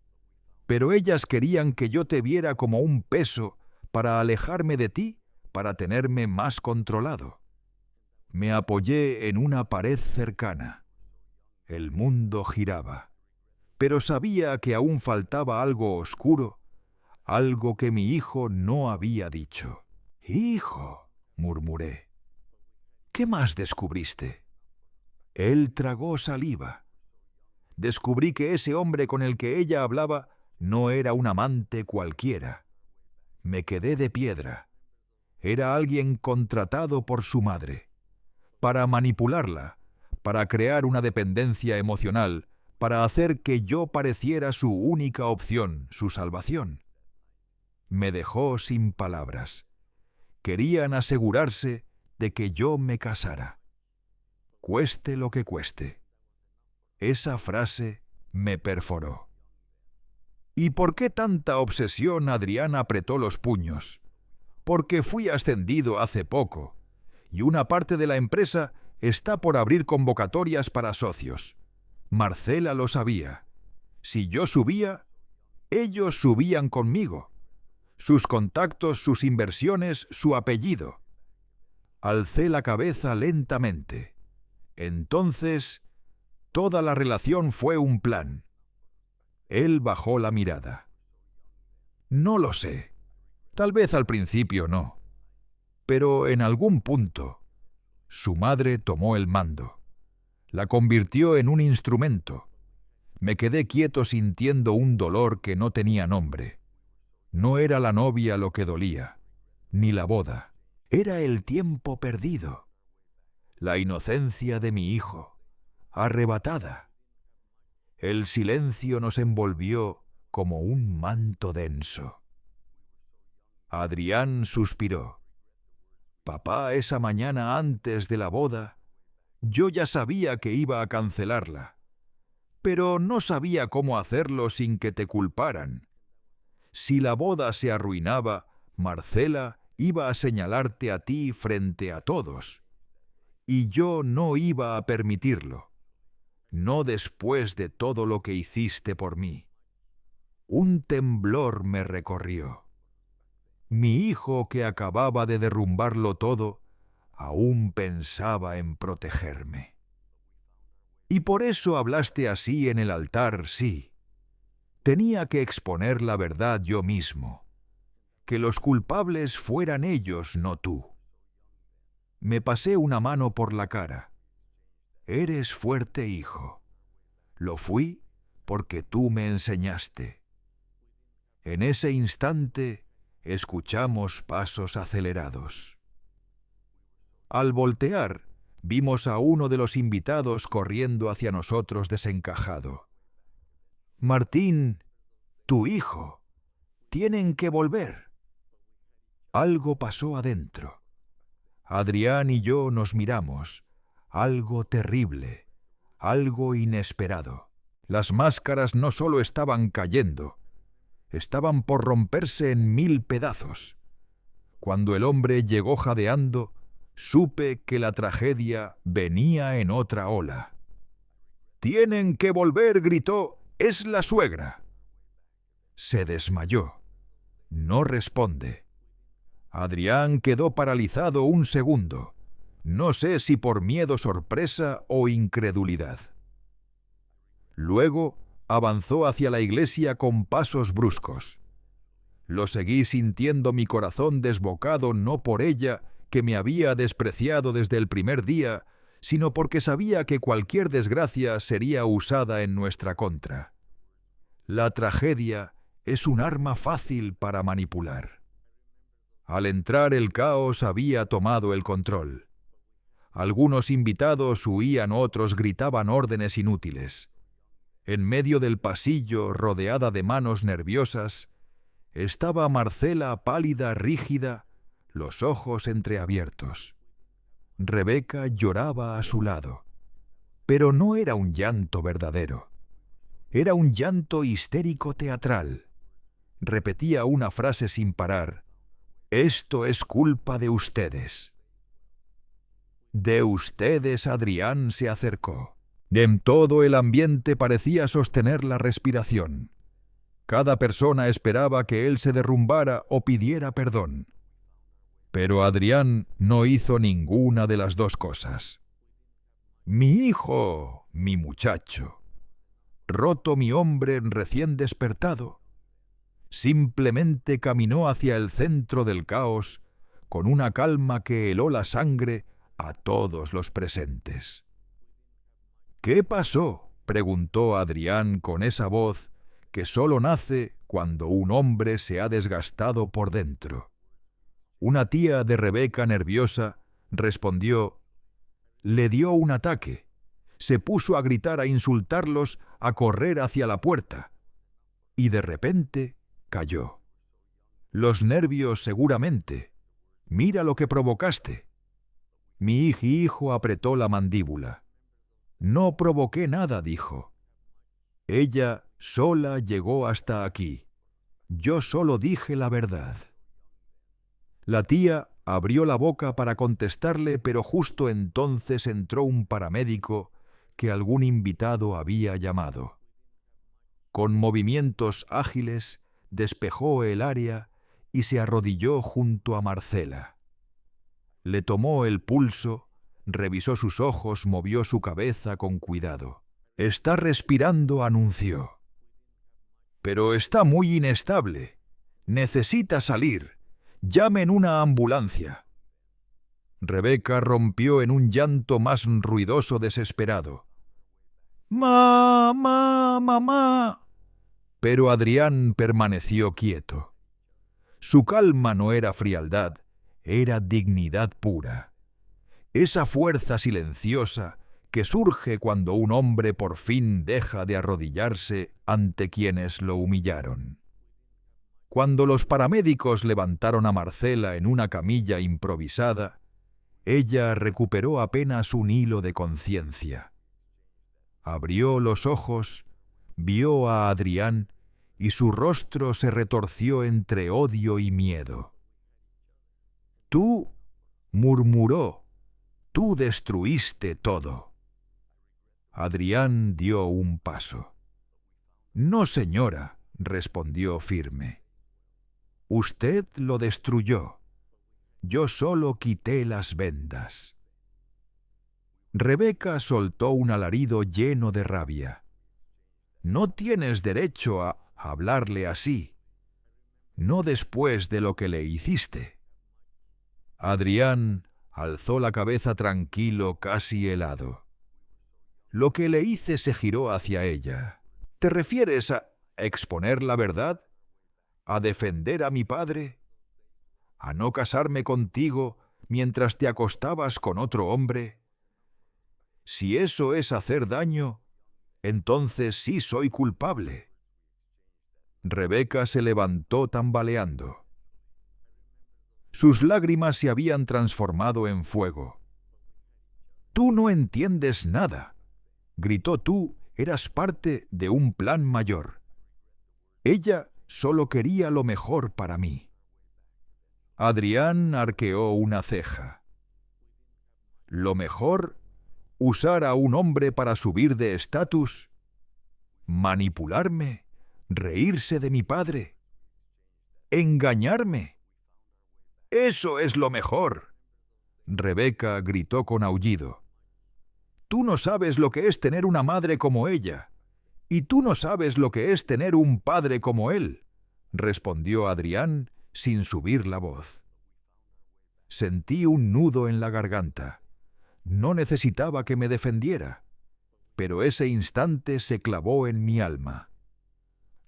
Pero ellas querían que yo te viera como un peso para alejarme de ti, para tenerme más controlado. Me apoyé en una pared cercana. El mundo giraba, pero sabía que aún faltaba algo oscuro, algo que mi hijo no había dicho. «Hijo», murmuré. «¿Qué más descubriste?» Él tragó saliva. Descubrí que ese hombre con el que ella hablaba no era un amante cualquiera. Me quedé de piedra. Era alguien contratado por su madre, para manipularla, para crear una dependencia emocional, para hacer que yo pareciera su única opción, su salvación. Me dejó sin palabras. Querían asegurarse de que yo me casara. Cueste lo que cueste. Esa frase me perforó. ¿Y por qué tanta obsesión? Adrián apretó los puños. Porque fui ascendido hace poco, y una parte de la empresa está por abrir convocatorias para socios. Marcela lo sabía. Si yo subía, ellos subían conmigo. Sus contactos, sus inversiones, su apellido. Alcé la cabeza lentamente. Entonces, toda la relación fue un plan. Él bajó la mirada. No lo sé. Tal vez al principio no. Pero en algún punto, su madre tomó el mando. La convirtió en un instrumento. Me quedé quieto sintiendo un dolor que no tenía nombre. No era la novia lo que dolía, ni la boda. Era el tiempo perdido. La inocencia de mi hijo, arrebatada. El silencio nos envolvió como un manto denso. Adrián suspiró. Papá, esa mañana antes de la boda, yo ya sabía que iba a cancelarla, pero no sabía cómo hacerlo sin que te culparan. Si la boda se arruinaba, Marcela iba a señalarte a ti frente a todos, y yo no iba a permitirlo, no después de todo lo que hiciste por mí. Un temblor me recorrió. Mi hijo, que acababa de derrumbarlo todo, aún pensaba en protegerme. Y por eso hablaste así en el altar, sí. Tenía que exponer la verdad yo mismo. Que los culpables fueran ellos, no tú. Me pasé una mano por la cara. Eres fuerte, hijo. Lo fui porque tú me enseñaste. En ese instante escuchamos pasos acelerados. Al voltear, vimos a uno de los invitados corriendo hacia nosotros desencajado. «Martín, tu hijo. Tienen que volver». Algo pasó adentro. Adrián y yo nos miramos. algo terrible, algo inesperado. Las máscaras no solo estaban cayendo, estaban por romperse en 1000 pedazos. Cuando el hombre llegó jadeando, supe que la tragedia venía en otra ola. «¡Tienen que volver!», gritó. «¡Es la suegra!». Se desmayó. No responde. Adrián quedó paralizado un segundo. No sé si por miedo, sorpresa o incredulidad. Luego avanzó hacia la iglesia con pasos bruscos. Lo seguí sintiendo mi corazón desbocado no por ella, que me había despreciado desde el primer día, sino porque sabía que cualquier desgracia sería usada en nuestra contra. La tragedia es un arma fácil para manipular. Al entrar el caos había tomado el control. Algunos invitados huían, otros gritaban órdenes inútiles. En medio del pasillo, rodeada de manos nerviosas, estaba Marcela pálida, rígida, los ojos entreabiertos. Rebeca lloraba a su lado. Pero no era un llanto verdadero. Era un llanto histérico teatral. Repetía una frase sin parar. «Esto es culpa de ustedes». «De ustedes», Adrián se acercó. En todo el ambiente parecía sostener la respiración. Cada persona esperaba que él se derrumbara o pidiera perdón. Pero Adrián no hizo ninguna de las dos cosas. «Mi hijo, mi muchacho, roto mi hombre recién despertado», simplemente caminó hacia el centro del caos con una calma que heló la sangre a todos los presentes. «¿Qué pasó?», preguntó Adrián con esa voz que solo nace cuando un hombre se ha desgastado por dentro. Una tía de Rebeca, nerviosa, respondió: «Le dio un ataque. Se puso a gritar, a insultarlos, a correr hacia la puerta. Y de repente cayó. Los nervios, seguramente. Mira lo que provocaste». Mi hijo apretó la mandíbula. «No provoqué nada», dijo. «Ella sola llegó hasta aquí. Yo solo dije la verdad». La tía abrió la boca para contestarle, pero justo entonces entró un paramédico que algún invitado había llamado. Con movimientos ágiles despejó el área y se arrodilló junto a Marcela. Le tomó el pulso, revisó sus ojos, movió su cabeza con cuidado. «Está respirando», anunció. «Pero está muy inestable. Necesita salir. Llamen una ambulancia». Rebeca rompió en un llanto más ruidoso, desesperado. «¡Mamá, mamá!». Pero Adrián permaneció quieto. Su calma no era frialdad, era dignidad pura. Esa fuerza silenciosa que surge cuando un hombre por fin deja de arrodillarse ante quienes lo humillaron. Cuando los paramédicos levantaron a Marcela en una camilla improvisada, ella recuperó apenas un hilo de conciencia. Abrió los ojos, vio a Adrián y su rostro se retorció entre odio y miedo. «Tú», murmuró, «tú destruiste todo». Adrián dio un paso. «No, señora», respondió firme. «Usted lo destruyó. Yo solo quité las vendas». Rebeca soltó un alarido lleno de rabia. «No tienes derecho a hablarle así. No después de lo que le hiciste». Adrián alzó la cabeza tranquilo, casi helado. «Lo que le hice», se giró hacia ella. «¿Te refieres a exponer la verdad? ¿A defender a mi padre? ¿A no casarme contigo mientras te acostabas con otro hombre? Si eso es hacer daño, entonces sí soy culpable». Rebeca se levantó tambaleando. Sus lágrimas se habían transformado en fuego. Tú no entiendes nada, gritó. Tú eras parte de un plan mayor. Ella solo quería lo mejor para mí. Adrián arqueó una ceja. ¿Lo mejor? ¿Usar a un hombre para subir de estatus? ¿Manipularme? ¿Reírse de mi padre? ¿Engañarme? ¡Eso es lo mejor!, Rebeca gritó con aullido. Tú no sabes lo que es tener una madre como ella, y tú no sabes lo que es tener un padre como él, respondió Adrián sin subir la voz. Sentí un nudo en la garganta. No necesitaba que me defendiera, pero ese instante se clavó en mi alma.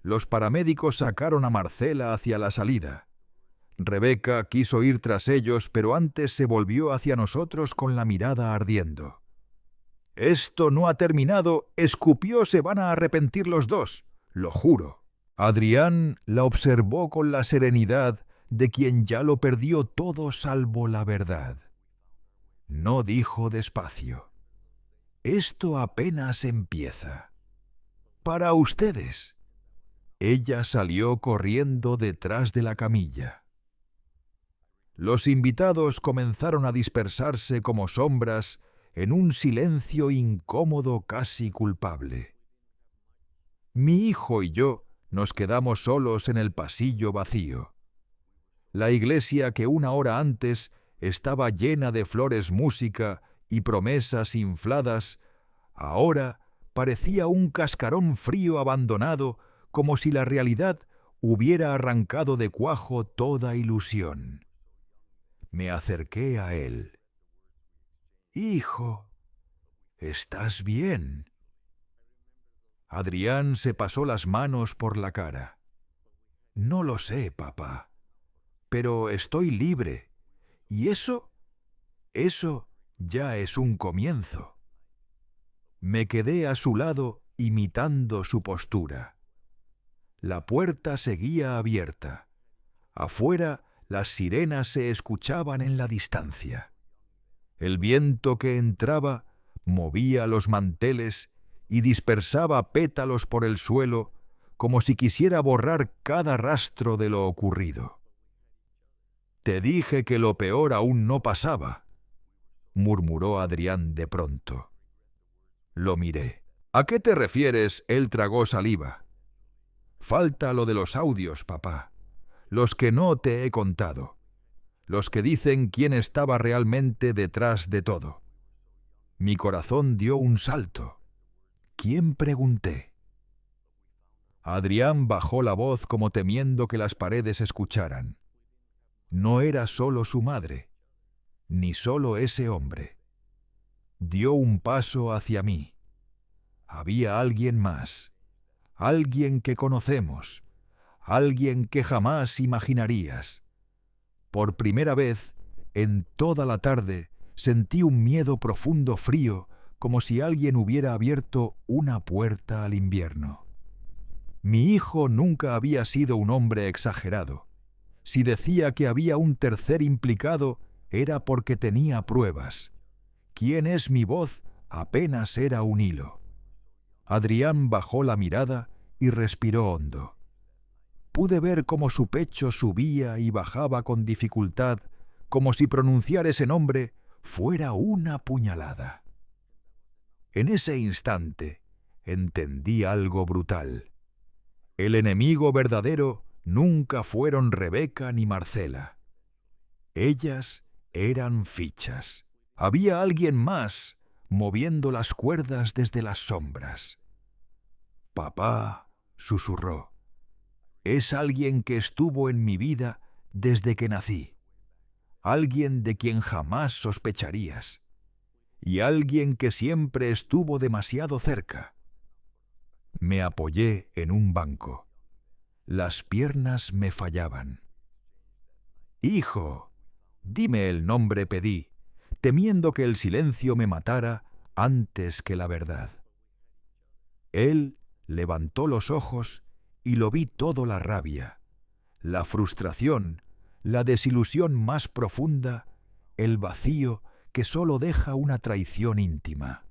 Los paramédicos sacaron a Marcela hacia la salida. Rebeca quiso ir tras ellos, pero antes se volvió hacia nosotros con la mirada ardiendo. «Esto no ha terminado», escupió. «Se van a arrepentir los dos, lo juro». Adrián la observó con la serenidad de quien ya lo perdió todo salvo la verdad. No dijo despacio: «Esto apenas empieza. Para ustedes». Ella salió corriendo detrás de la camilla. Los invitados comenzaron a dispersarse como sombras en un silencio incómodo, casi culpable. Mi hijo y yo nos quedamos solos en el pasillo vacío. La iglesia, que una hora antes estaba llena de flores, música y promesas infladas, ahora parecía un cascarón frío abandonado, como si la realidad hubiera arrancado de cuajo toda ilusión. Me acerqué a él. «Hijo, ¿estás bien?». Adrián se pasó las manos por la cara. «No lo sé, papá, pero estoy libre, y eso ya es un comienzo». Me quedé a su lado imitando su postura. La puerta seguía abierta. Afuera las sirenas se escuchaban en la distancia. El viento que entraba movía los manteles y dispersaba pétalos por el suelo, como si quisiera borrar cada rastro de lo ocurrido. «Te dije que lo peor aún no pasaba», murmuró Adrián de pronto. Lo miré. «¿A qué te refieres?». Él tragó saliva. «Falta lo de los audios, papá, los que no te he contado, los que dicen quién estaba realmente detrás de todo». Mi corazón dio un salto. «¿Quién?», pregunté. Adrián bajó la voz como temiendo que las paredes escucharan. No era solo su madre, ni solo ese hombre. Dio un paso hacia mí. Había alguien más, alguien que conocemos, alguien que jamás imaginarías. Por primera vez, en toda la tarde, sentí un miedo profundo, frío, como si alguien hubiera abierto una puerta al invierno. Mi hijo nunca había sido un hombre exagerado. Si decía que había un tercer implicado, era porque tenía pruebas. «¿Quién es mi voz?», apenas era un hilo. Adrián bajó la mirada y respiró hondo. Pude ver cómo su pecho subía y bajaba con dificultad, como si pronunciar ese nombre fuera una puñalada. En ese instante entendí algo brutal. El enemigo verdadero nunca fueron Rebeca ni Marcela. Ellas eran fichas. Había alguien más moviendo las cuerdas desde las sombras. «Papá», susurró, «es alguien que estuvo en mi vida desde que nací, alguien de quien jamás sospecharías, y alguien que siempre estuvo demasiado cerca». Me apoyé en un banco. Las piernas me fallaban. «Hijo, dime el nombre», pedí, temiendo que el silencio me matara antes que la verdad. Él levantó los ojos y lo vi todo: la rabia, la frustración, la desilusión más profunda, el vacío que solo deja una traición íntima.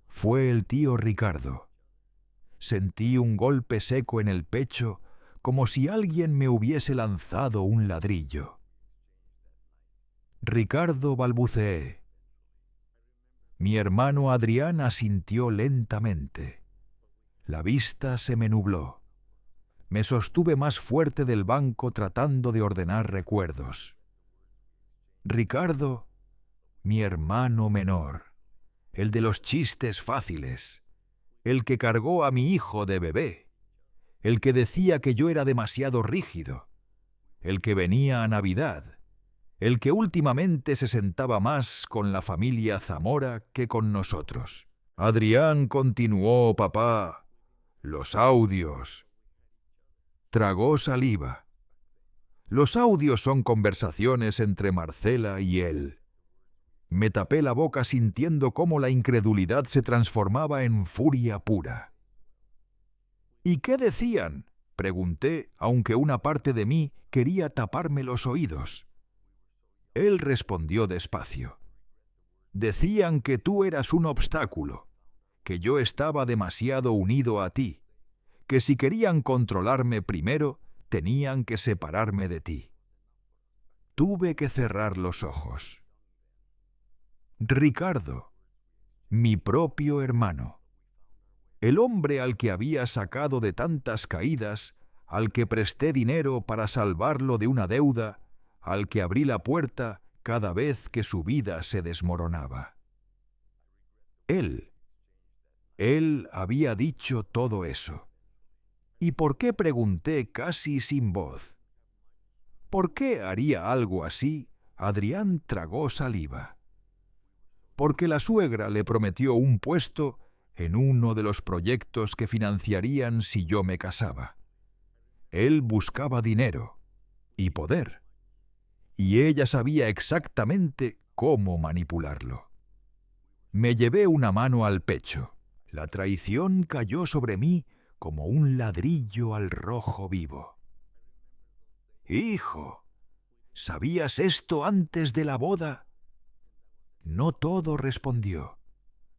Fue el tío Ricardo. Sentí un golpe seco en el pecho, como si alguien me hubiese lanzado un ladrillo. Ricardo, balbuceé. Mi hermano Adrián asintió lentamente. La vista se me nubló. Me sostuve más fuerte del banco tratando de ordenar recuerdos. Ricardo, mi hermano menor, el de los chistes fáciles, el que cargó a mi hijo de bebé, el que decía que yo era demasiado rígido, el que venía a Navidad, el que últimamente se sentaba más con la familia Zamora que con nosotros. Adrián continuó, papá, los audios. Tragó saliva. Los audios son conversaciones entre Marcela y él. Me tapé la boca sintiendo cómo la incredulidad se transformaba en furia pura. ¿Y qué decían?, pregunté, aunque una parte de mí quería taparme los oídos. Él respondió despacio. Decían que tú eras un obstáculo, que yo estaba demasiado unido a ti, que si querían controlarme primero, tenían que separarme de ti. Tuve que cerrar los ojos. Ricardo, mi propio hermano, el hombre al que había sacado de tantas caídas, al que presté dinero para salvarlo de una deuda, al que abrí la puerta cada vez que su vida se desmoronaba. Él había dicho todo eso. ¿Y por qué?, pregunté casi sin voz. ¿Por qué haría algo así? Adrián tragó saliva. Porque la suegra le prometió un puesto en uno de los proyectos que financiarían si yo me casaba. Él buscaba dinero y poder, y ella sabía exactamente cómo manipularlo. Me llevé una mano al pecho. La traición cayó sobre mí como un ladrillo al rojo vivo. Hijo, ¿sabías esto antes de la boda? No todo, respondió.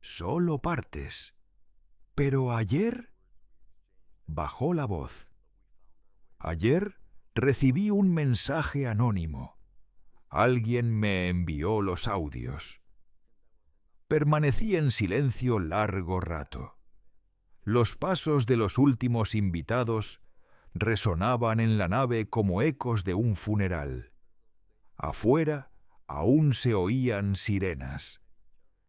Solo partes. Pero ayer... Bajó la voz. Ayer recibí un mensaje anónimo. Alguien me envió los audios. Permanecí en silencio largo rato. Los pasos de los últimos invitados resonaban en la nave como ecos de un funeral. Afuera aún se oían sirenas.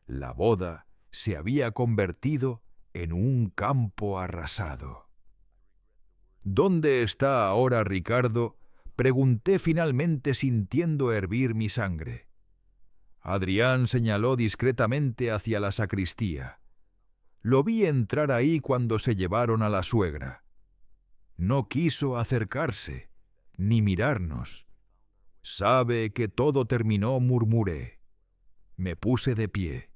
La boda se había convertido en un campo arrasado. ¿Dónde está ahora Ricardo?, pregunté finalmente sintiendo hervir mi sangre. Adrián señaló discretamente hacia la sacristía. Lo vi entrar ahí cuando se llevaron a la suegra. No quiso acercarse, ni mirarnos. Sabe que todo terminó, murmuré. Me puse de pie.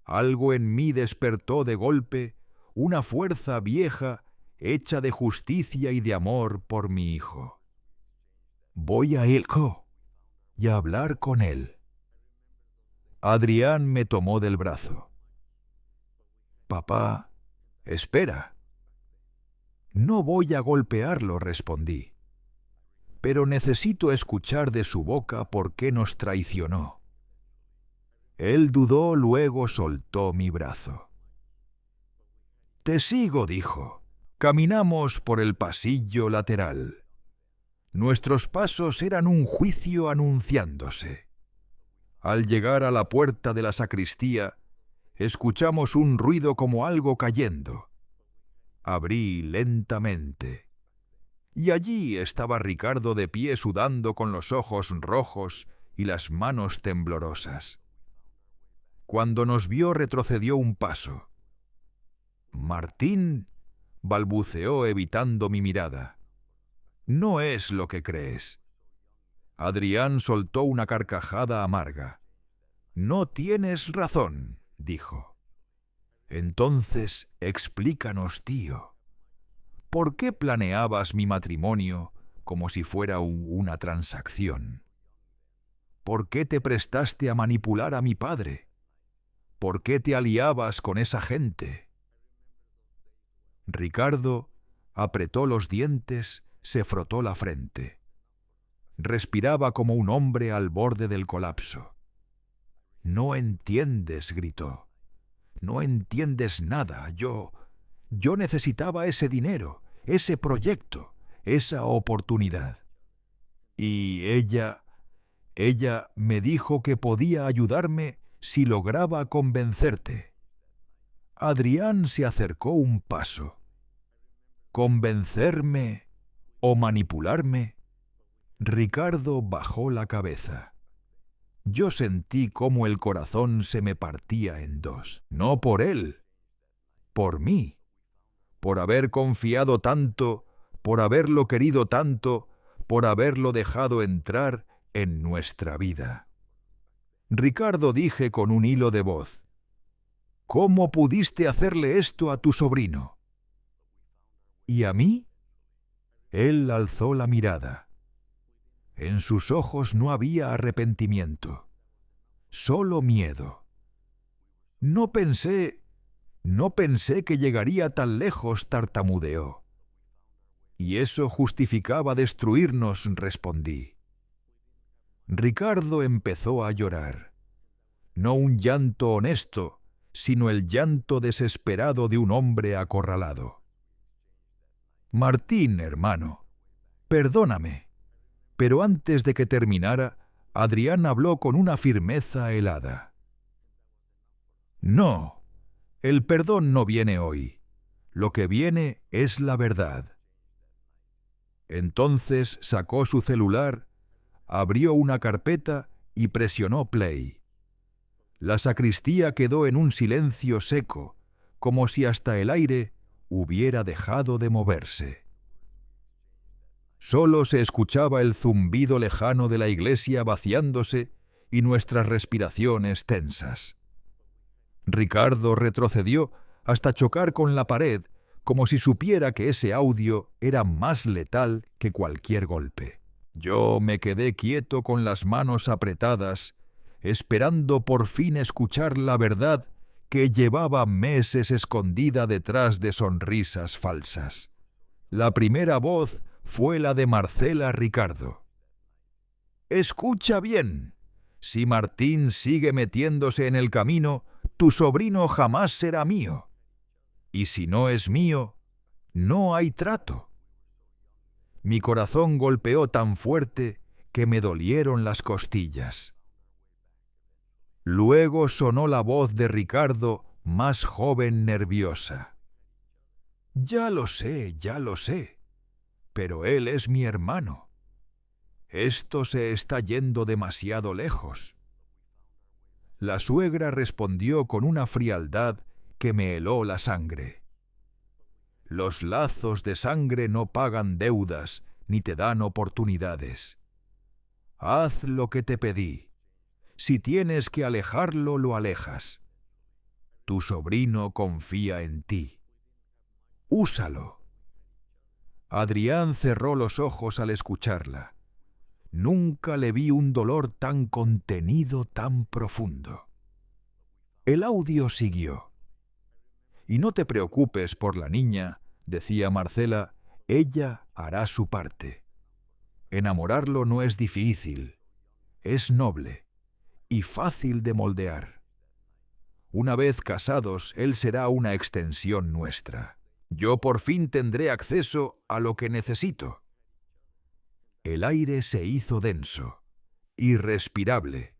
Algo en mí despertó de golpe, una fuerza vieja hecha de justicia y de amor por mi hijo. Voy a Ilko y a hablar con él. Adrián me tomó del brazo. Papá, espera. No voy a golpearlo, respondí. Pero necesito escuchar de su boca por qué nos traicionó. Él dudó, luego soltó mi brazo. Te sigo, dijo. Caminamos por el pasillo lateral. Nuestros pasos eran un juicio anunciándose. Al llegar a la puerta de la sacristía, escuchamos un ruido como algo cayendo. Abrí lentamente. Y allí estaba Ricardo de pie sudando con los ojos rojos y las manos temblorosas. Cuando nos vio retrocedió un paso. «Martín», balbuceó evitando mi mirada. «No es lo que crees». Adrián soltó una carcajada amarga. «No tienes razón», dijo. «Entonces, explícanos, tío. ¿Por qué planeabas mi matrimonio como si fuera una transacción?» ¿Por qué te prestaste a manipular a mi padre? ¿Por qué te aliabas con esa gente? Ricardo apretó los dientes, se frotó la frente. Respiraba como un hombre al borde del colapso. «No entiendes», gritó. «No entiendes nada. Yo necesitaba ese dinero, ese proyecto, esa oportunidad. Y ella me dijo que podía ayudarme si lograba convencerte». Adrián se acercó un paso. ¿Convencerme o manipularme? Ricardo bajó la cabeza. Yo sentí cómo el corazón se me partía en dos. No por él, por mí, por haber confiado tanto, por haberlo querido tanto, por haberlo dejado entrar en nuestra vida. Ricardo, dije con un hilo de voz, ¿cómo pudiste hacerle esto a tu sobrino? ¿Y a mí? Él alzó la mirada. En sus ojos no había arrepentimiento, solo miedo. No pensé que llegaría tan lejos, tartamudeó. Y eso justificaba destruirnos, respondí. Ricardo empezó a llorar. No un llanto honesto, sino el llanto desesperado de un hombre acorralado. Martín, hermano, perdóname. Pero antes de que terminara, Adrián habló con una firmeza helada. No, el perdón no viene hoy. Lo que viene es la verdad. Entonces sacó su celular, abrió una carpeta y presionó play. La sacristía quedó en un silencio seco, como si hasta el aire hubiera dejado de moverse. Solo se escuchaba el zumbido lejano de la iglesia vaciándose y nuestras respiraciones tensas. Ricardo retrocedió hasta chocar con la pared, como si supiera que ese audio era más letal que cualquier golpe. Yo me quedé quieto con las manos apretadas, esperando por fin escuchar la verdad que llevaba meses escondida detrás de sonrisas falsas. La primera voz fue la de Marcela Ricardo. «Escucha bien. Si Martín sigue metiéndose en el camino, tu sobrino jamás será mío. Y si no es mío, no hay trato». Mi corazón golpeó tan fuerte que me dolieron las costillas. Luego sonó la voz de Ricardo, más joven, nerviosa. Ya lo sé, pero él es mi hermano. Esto se está yendo demasiado lejos». La suegra respondió con una frialdad que me heló la sangre. Los lazos de sangre no pagan deudas ni te dan oportunidades. Haz lo que te pedí. Si tienes que alejarlo, lo alejas. Tu sobrino confía en ti. Úsalo. Adrián cerró los ojos al escucharla. Nunca le vi un dolor tan contenido, tan profundo. El audio siguió. «Y no te preocupes por la niña», decía Marcela, «ella hará su parte. Enamorarlo no es difícil, es noble y fácil de moldear. Una vez casados, él será una extensión nuestra. Yo por fin tendré acceso a lo que necesito». El aire se hizo denso, irrespirable.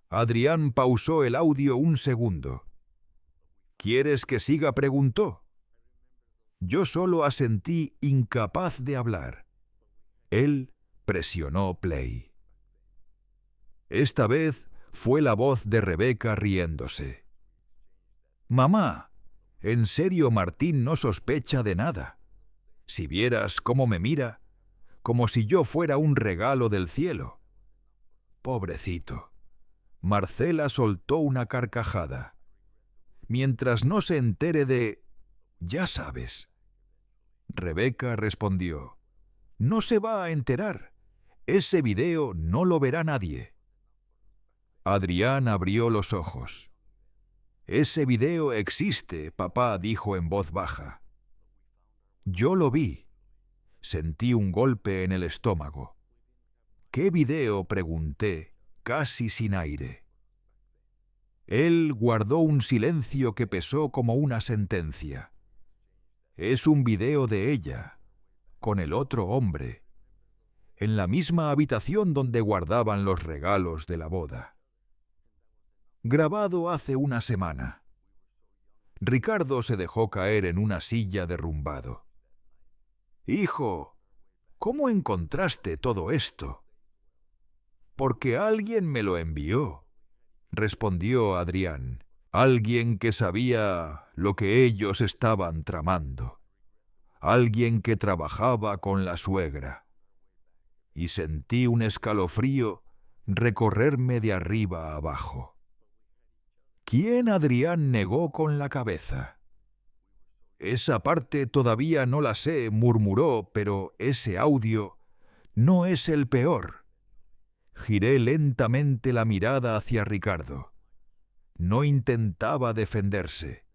Adrián pausó el audio un segundo. «¿Quieres que siga?», preguntó. Yo solo asentí, incapaz de hablar. Él presionó play. Esta vez fue la voz de Rebeca riéndose. «Mamá, en serio Martín no sospecha de nada. Si vieras cómo me mira, como si yo fuera un regalo del cielo». Pobrecito. Marcela soltó una carcajada. «Mientras no se entere de... ya sabes». Rebeca respondió: «No se va a enterar. Ese video no lo verá nadie». Adrián abrió los ojos. «Ese video existe», papá dijo en voz baja. Yo lo vi. Sentí un golpe en el estómago. «¿Qué video?», pregunté, casi sin aire. Él guardó un silencio que pesó como una sentencia. «Es un video de ella, con el otro hombre, en la misma habitación donde guardaban los regalos de la boda. Grabado hace una semana». Ricardo se dejó caer en una silla derrumbado. «Hijo, ¿cómo encontraste todo esto?». «Porque alguien me lo envió», respondió Adrián. «Alguien que sabía lo que ellos estaban tramando. Alguien que trabajaba con la suegra». Y sentí un escalofrío recorrerme de arriba a abajo. «¿Quién?», Adrián negó con la cabeza. «Esa parte todavía no la sé», murmuró, «pero ese audio no es el peor». Giré lentamente la mirada hacia Ricardo. No intentaba defenderse.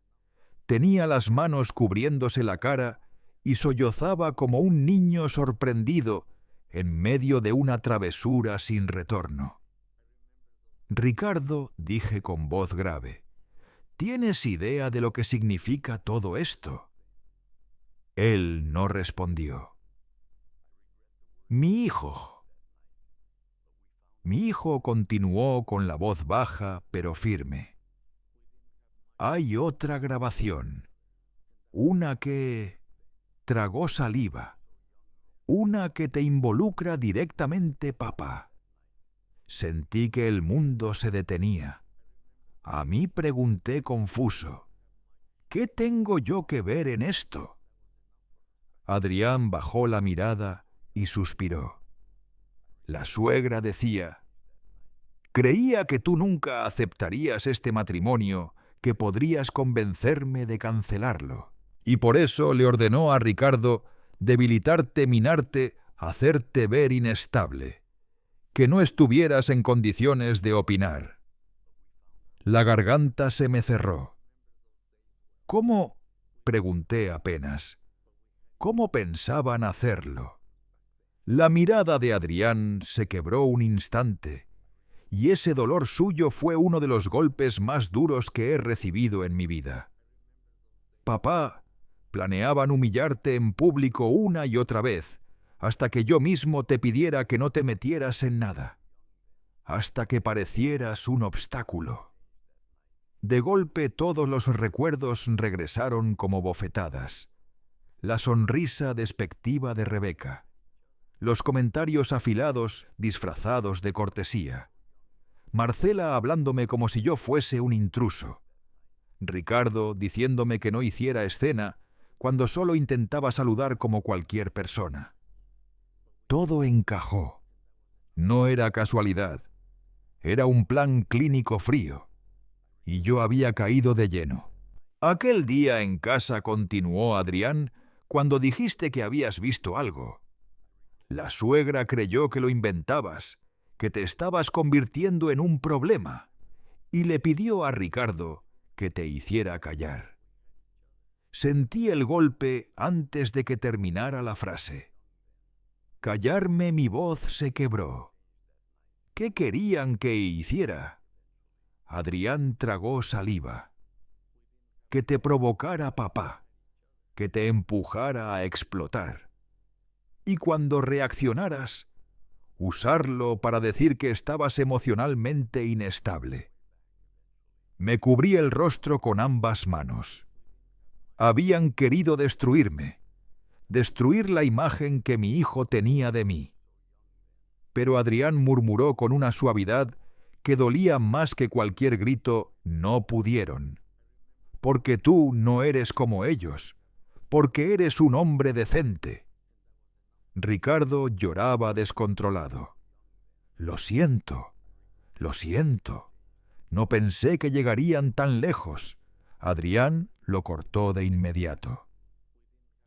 Tenía las manos cubriéndose la cara y sollozaba como un niño sorprendido en medio de una travesura sin retorno. «Ricardo», dije con voz grave, «¿tienes idea de lo que significa todo esto?». Él no respondió. «Mi hijo». Mi hijo continuó con la voz baja pero firme. «Hay otra grabación, una que tragó saliva, una que te involucra directamente, papá». Sentí que el mundo se detenía. A mí pregunté confuso, «¿Qué tengo yo que ver en esto?». Adrián bajó la mirada y suspiró. La suegra decía, «Creía que tú nunca aceptarías este matrimonio, que podrías convencerme de cancelarlo. Y por eso le ordenó a Ricardo debilitarte, minarte, hacerte ver inestable, que no estuvieras en condiciones de opinar». La garganta se me cerró. «¿Cómo?», pregunté apenas. «¿Cómo pensaban hacerlo?». La mirada de Adrián se quebró un instante, y ese dolor suyo fue uno de los golpes más duros que he recibido en mi vida. «Papá, planeaban humillarte en público una y otra vez, hasta que yo mismo te pidiera que no te metieras en nada, hasta que parecieras un obstáculo». De golpe todos los recuerdos regresaron como bofetadas. La sonrisa despectiva de Rebeca, los comentarios afilados disfrazados de cortesía, Marcela hablándome como si yo fuese un intruso, Ricardo diciéndome que no hiciera escena cuando solo intentaba saludar como cualquier persona. Todo encajó. No era casualidad. Era un plan clínico frío. Y yo había caído de lleno. «Aquel día en casa», continuó Adrián, «cuando dijiste que habías visto algo. La suegra creyó que lo inventabas, que te estabas convirtiendo en un problema, y le pidió a Ricardo que te hiciera callar». Sentí el golpe antes de que terminara la frase. Callarme, mi voz se quebró. ¿Qué querían que hiciera? Adrián tragó saliva. «Que te provocara, papá, que te empujara a explotar. Y cuando reaccionaras, usarlo para decir que estabas emocionalmente inestable». Me cubrí el rostro con ambas manos. Habían querido destruirme, destruir la imagen que mi hijo tenía de mí. Pero Adrián murmuró con una suavidad que dolía más que cualquier grito: «No pudieron. Porque tú no eres como ellos, porque eres un hombre decente». Ricardo lloraba descontrolado. «Lo siento, lo siento. No pensé que llegarían tan lejos». Adrián lo cortó de inmediato.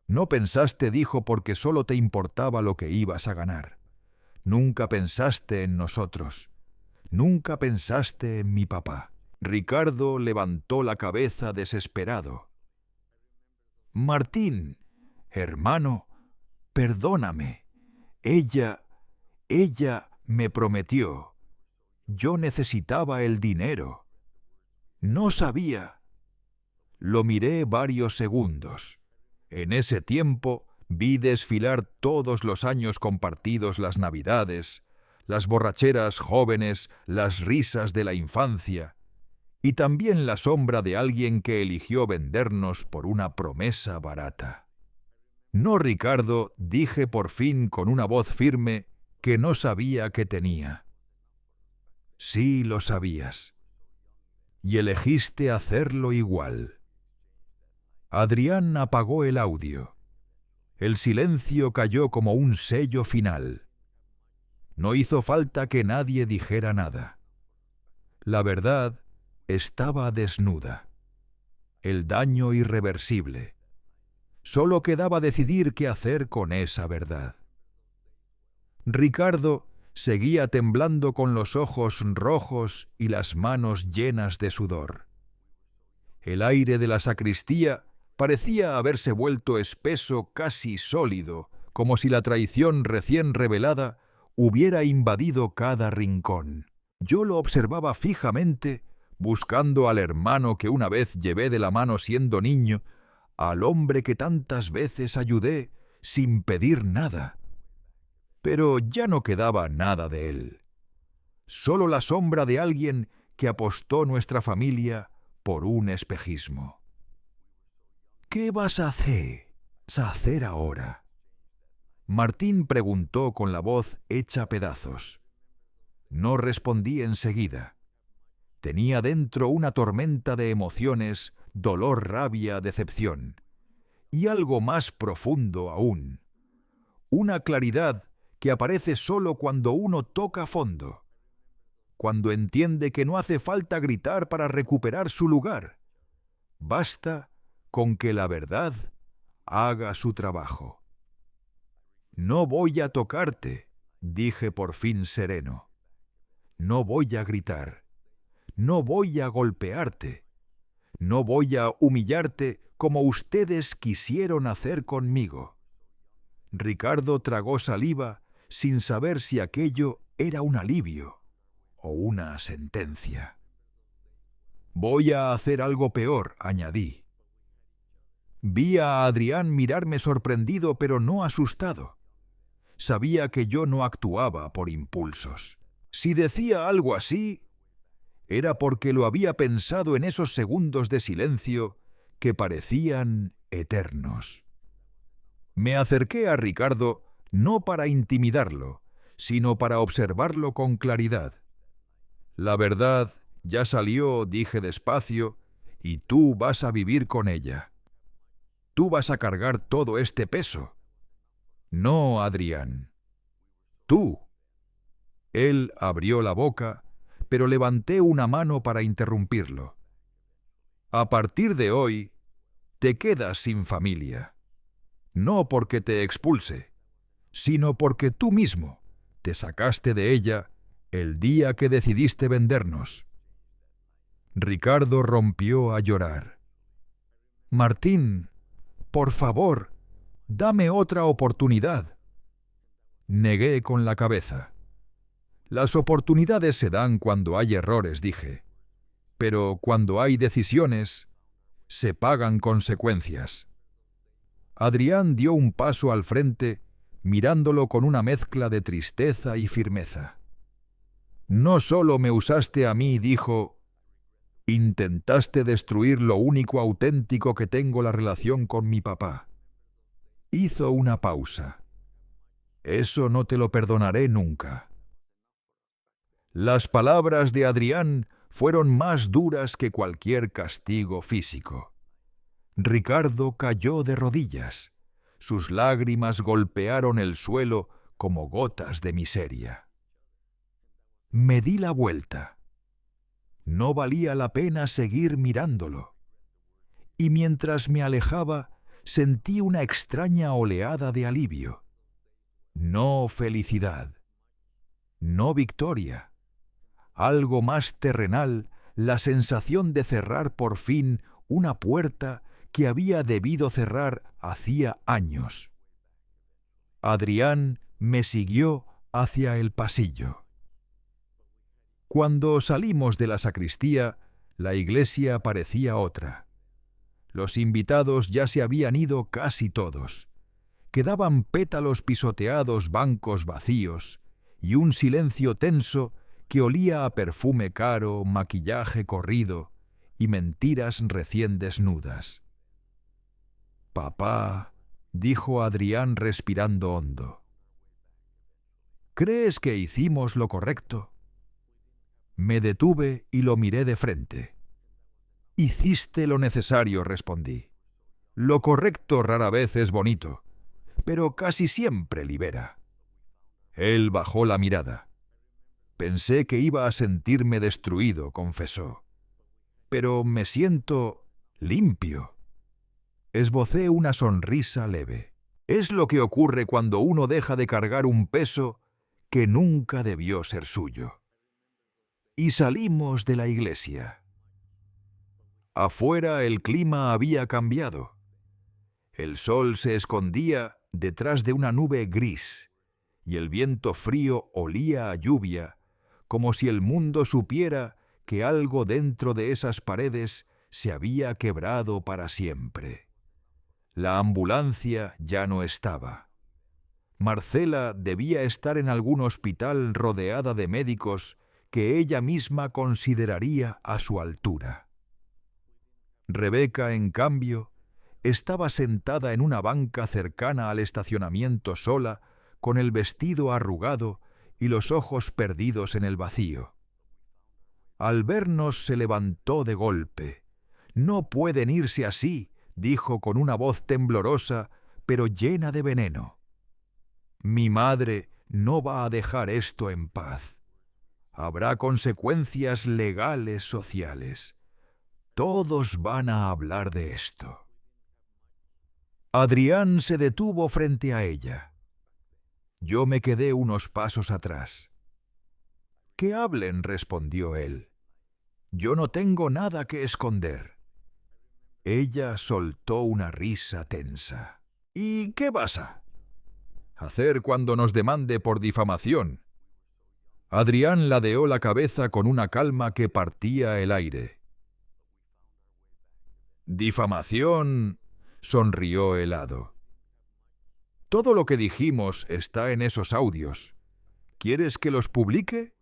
«No pensaste», dijo, «porque solo te importaba lo que ibas a ganar. Nunca pensaste en nosotros. Nunca pensaste en mi papá. Ricardo levantó la cabeza desesperado. Martín, hermano, perdóname. Ella me prometió. Yo necesitaba el dinero. No sabía. Lo miré varios segundos. En ese tiempo vi desfilar todos los años compartidos, las navidades, las borracheras jóvenes, las risas de la infancia, y también la sombra de alguien que eligió vendernos por una promesa barata. No, Ricardo, dije por fin con una voz firme que no sabía que tenía. Sí, lo sabías. Y elegiste hacerlo igual. Adrián apagó el audio. El silencio cayó como un sello final. No hizo falta que nadie dijera nada. La verdad estaba desnuda. El daño irreversible. Solo quedaba decidir qué hacer con esa verdad. Ricardo seguía temblando con los ojos rojos y las manos llenas de sudor. El aire de la sacristía parecía haberse vuelto espeso, casi sólido, como si la traición recién revelada hubiera invadido cada rincón. Yo lo observaba fijamente, buscando al hermano que una vez llevé de la mano siendo niño, al hombre que tantas veces ayudé sin pedir nada. Pero ya no quedaba nada de él. Solo la sombra de alguien que apostó nuestra familia por un espejismo. ¿Qué vas a hacer ahora? Martín preguntó con la voz hecha pedazos. No respondí enseguida. Tenía dentro una tormenta de emociones, dolor, rabia, decepción. Y algo más profundo aún. Una claridad que aparece solo cuando uno toca fondo. Cuando entiende que no hace falta gritar para recuperar su lugar. Basta con que la verdad haga su trabajo. No voy a tocarte, dije por fin sereno. No voy a gritar. No voy a golpearte. No voy a humillarte como ustedes quisieron hacer conmigo. Ricardo tragó saliva sin saber si aquello era un alivio o una sentencia. Voy a hacer algo peor, añadí. Vi a Adrián mirarme sorprendido pero no asustado. Sabía que yo no actuaba por impulsos. Si decía algo así, era porque lo había pensado en esos segundos de silencio que parecían eternos. Me acerqué a Ricardo no para intimidarlo, sino para observarlo con claridad. La verdad ya salió, dije despacio, y tú vas a vivir con ella. Tú vas a cargar todo este peso. No, Adrián. Tú. Él abrió la boca, pero levanté una mano para interrumpirlo. A partir de hoy, te quedas sin familia. No porque te expulse, sino porque tú mismo te sacaste de ella el día que decidiste vendernos. Ricardo rompió a llorar. Martín, por favor, dame otra oportunidad. Negué con la cabeza. Las oportunidades se dan cuando hay errores, dije. Pero cuando hay decisiones, se pagan consecuencias. Adrián dio un paso al frente, mirándolo con una mezcla de tristeza y firmeza. No solo me usaste a mí, dijo, intentaste destruir lo único auténtico que tengo la relación con mi papá. Hizo una pausa. Eso no te lo perdonaré nunca. Las palabras de Adrián fueron más duras que cualquier castigo físico. Ricardo cayó de rodillas. Sus lágrimas golpearon el suelo como gotas de miseria. Me di la vuelta. No valía la pena seguir mirándolo. Y mientras me alejaba, sentí una extraña oleada de alivio. No felicidad. No victoria. algo más terrenal, la sensación de cerrar por fin una puerta que había debido cerrar hacía años. Adrián me siguió hacia el pasillo. Cuando salimos de la sacristía, la iglesia parecía otra. Los invitados ya se habían ido casi todos. Quedaban pétalos pisoteados, bancos vacíos y un silencio tenso que olía a perfume caro, maquillaje corrido y mentiras recién desnudas. «Papá», dijo Adrián respirando hondo. «¿Crees que hicimos lo correcto?» Me detuve y lo miré de frente. «Hiciste lo necesario», respondí. «Lo correcto rara vez es bonito, pero casi siempre libera». Él bajó la mirada. «Pensé que iba a sentirme destruido», confesó. «Pero me siento limpio». Esbocé una sonrisa leve. Es lo que ocurre cuando uno deja de cargar un peso que nunca debió ser suyo. Y salimos de la iglesia. Afuera el clima había cambiado. El sol se escondía detrás de una nube gris y el viento frío olía a lluvia, como si el mundo supiera que algo dentro de esas paredes se había quebrado para siempre. La ambulancia ya no estaba. Marcela debía estar en algún hospital rodeada de médicos que ella misma consideraría a su altura. Rebeca, en cambio, estaba sentada en una banca cercana al estacionamiento sola, con el vestido arrugado y los ojos perdidos en el vacío. Al vernos se levantó de golpe. «No pueden irse así», dijo con una voz temblorosa, pero llena de veneno. «Mi madre no va a dejar esto en paz. Habrá consecuencias legales, sociales. Todos van a hablar de esto». Adrián se detuvo frente a ella. Yo me quedé unos pasos atrás. «Que hablen», respondió él. «Yo no tengo nada que esconder». Ella soltó una risa tensa. «¿Y qué vas a hacer cuando nos demande por difamación?» Adrián ladeó la cabeza con una calma que partía el aire. «¿Difamación?», sonrió helado. «Todo lo que dijimos está en esos audios. ¿Quieres que los publique?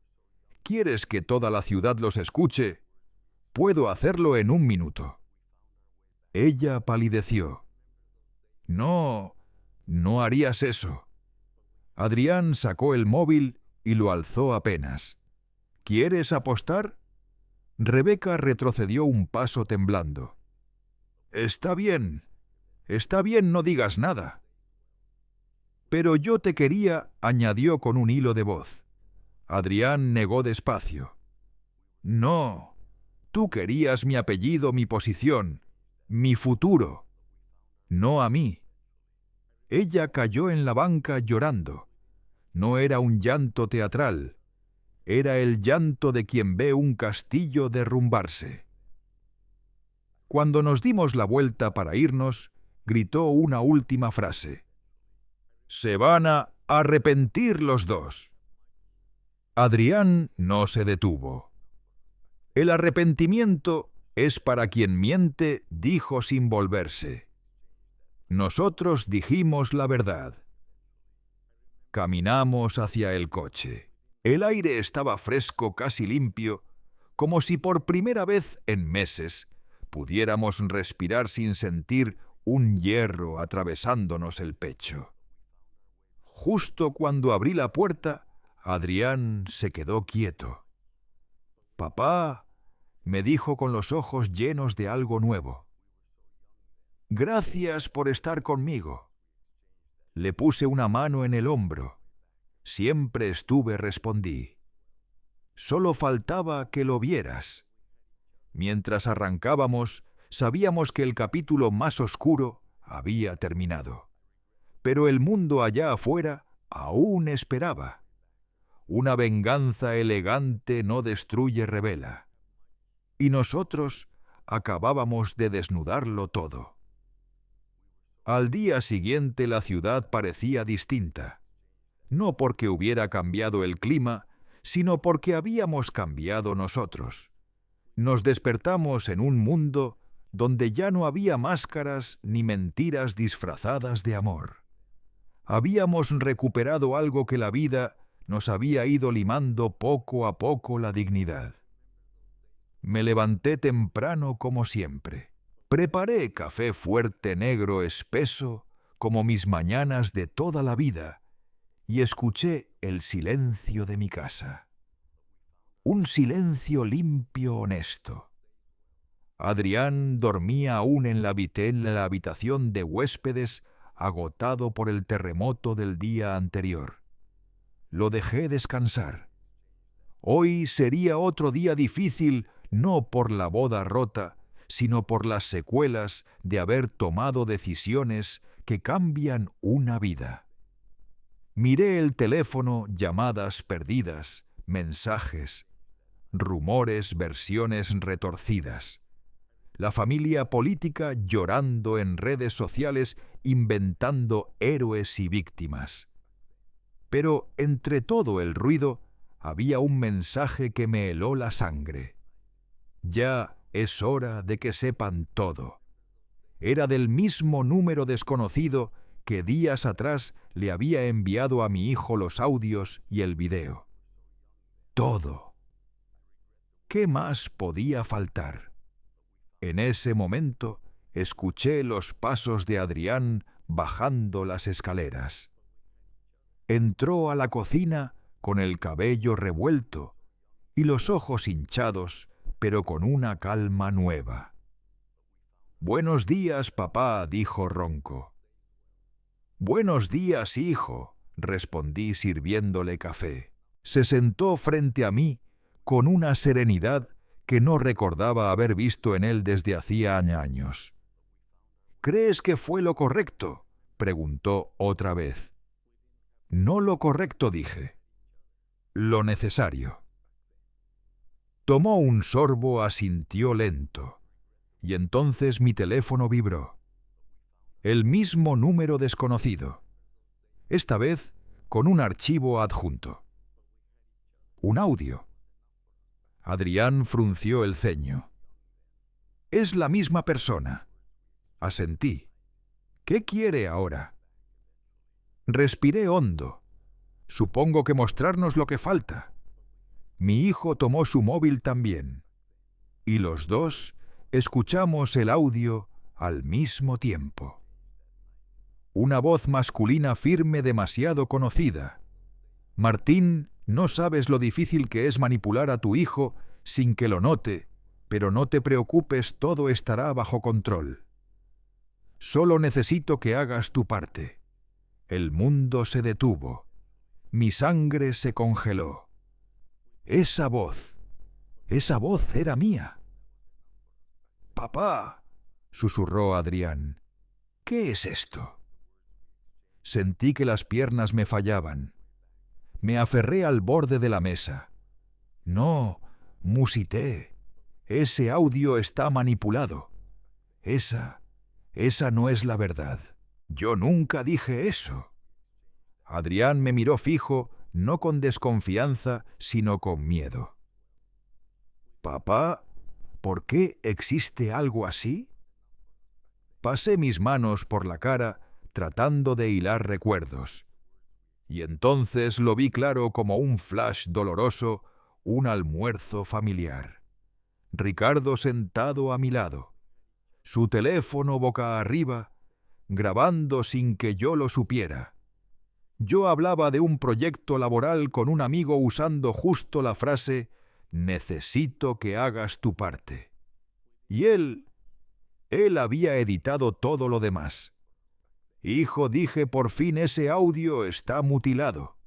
¿Quieres que toda la ciudad los escuche? Puedo hacerlo en 1 minuto». Ella palideció. «No, no harías eso». Adrián sacó el móvil y lo alzó apenas. «¿Quieres apostar?» Rebeca retrocedió un paso temblando. Está bien, no digas nada». «Pero yo te quería», añadió con un hilo de voz. Adrián negó despacio. «No, tú querías mi apellido, mi posición, mi futuro, no a mí». Ella cayó en la banca llorando. No era un llanto teatral, era el llanto de quien ve un castillo derrumbarse. Cuando nos dimos la vuelta para irnos, gritó una última frase. «Se van a arrepentir los dos». Adrián no se detuvo. «El arrepentimiento es para quien miente», dijo sin volverse. Nosotros dijimos la verdad. Caminamos hacia el coche. El aire estaba fresco, casi limpio, como si por primera vez en meses pudiéramos respirar sin sentir un hierro atravesándonos el pecho. Justo cuando abrí la puerta, Adrián se quedó quieto. «Papá», me dijo con los ojos llenos de algo nuevo. «Gracias por estar conmigo». Le puse una mano en el hombro. «Siempre estuve», respondí. «Solo faltaba que lo vieras». Mientras arrancábamos, sabíamos que el capítulo más oscuro había terminado. Pero el mundo allá afuera aún esperaba. Una venganza elegante no destruye, revela. Y nosotros acabábamos de desnudarlo todo. Al día siguiente la ciudad parecía distinta, no porque hubiera cambiado el clima, sino porque habíamos cambiado nosotros. Nos despertamos en un mundo donde ya no había máscaras ni mentiras disfrazadas de amor. Habíamos recuperado algo que la vida nos había ido limando poco a poco la dignidad. Me levanté temprano como siempre. Preparé café fuerte negro espeso como mis mañanas de toda la vida y escuché el silencio de mi casa. Un silencio limpio, honesto. Adrián dormía aún en la habitación de huéspedes, agotado por el terremoto del día anterior. Lo dejé descansar. Hoy sería otro día difícil, no por la boda rota, sino por las secuelas de haber tomado decisiones que cambian una vida. Miré el teléfono, llamadas perdidas, mensajes, rumores, versiones retorcidas. La familia política llorando en redes sociales, inventando héroes y víctimas. Pero entre todo el ruido había un mensaje que me heló la sangre. Ya es hora de que sepan todo. Era del mismo número desconocido que días atrás le había enviado a mi hijo los audios y el video. Todo. ¿Qué más podía faltar? En ese momento escuché los pasos de Adrián bajando las escaleras. Entró a la cocina con el cabello revuelto y los ojos hinchados, pero con una calma nueva. «Buenos días, papá», dijo ronco. «Buenos días, hijo», respondí sirviéndole café. Se sentó frente a mí con una serenidad que no recordaba haber visto en él desde hacía años. «¿Crees que fue lo correcto?», preguntó otra vez. «No lo correcto», dije. «Lo necesario». Tomó un sorbo, asintió lento, y entonces mi teléfono vibró. El mismo número desconocido, esta vez con un archivo adjunto. Un audio. Adrián frunció el ceño. «Es la misma persona», asentí. «¿Qué quiere ahora?» Respiré hondo. Supongo que mostrarnos lo que falta. Mi hijo tomó su móvil también. Y los dos escuchamos el audio al mismo tiempo. Una voz masculina firme demasiado conocida. «Martín, no sabes lo difícil que es manipular a tu hijo sin que lo note, pero no te preocupes, todo estará bajo control. Solo necesito que hagas tu parte». El mundo se detuvo. Mi sangre se congeló. Esa voz era mía. «Papá», susurró Adrián, «¿qué es esto?» Sentí que las piernas me fallaban. Me aferré al borde de la mesa. «No», musité, «ese audio está manipulado. Esa no es la verdad. Yo nunca dije eso». Adrián me miró fijo, no con desconfianza, sino con miedo. «Papá, ¿por qué existe algo así?» Pasé mis manos por la cara, tratando de hilar recuerdos. Y entonces lo vi claro como un flash doloroso, un almuerzo familiar. Ricardo sentado a mi lado, su teléfono boca arriba, grabando sin que yo lo supiera. Yo hablaba de un proyecto laboral con un amigo usando justo la frase «necesito que hagas tu parte». Y él había editado todo lo demás. «Hijo», dije, «por fin ese audio está mutilado».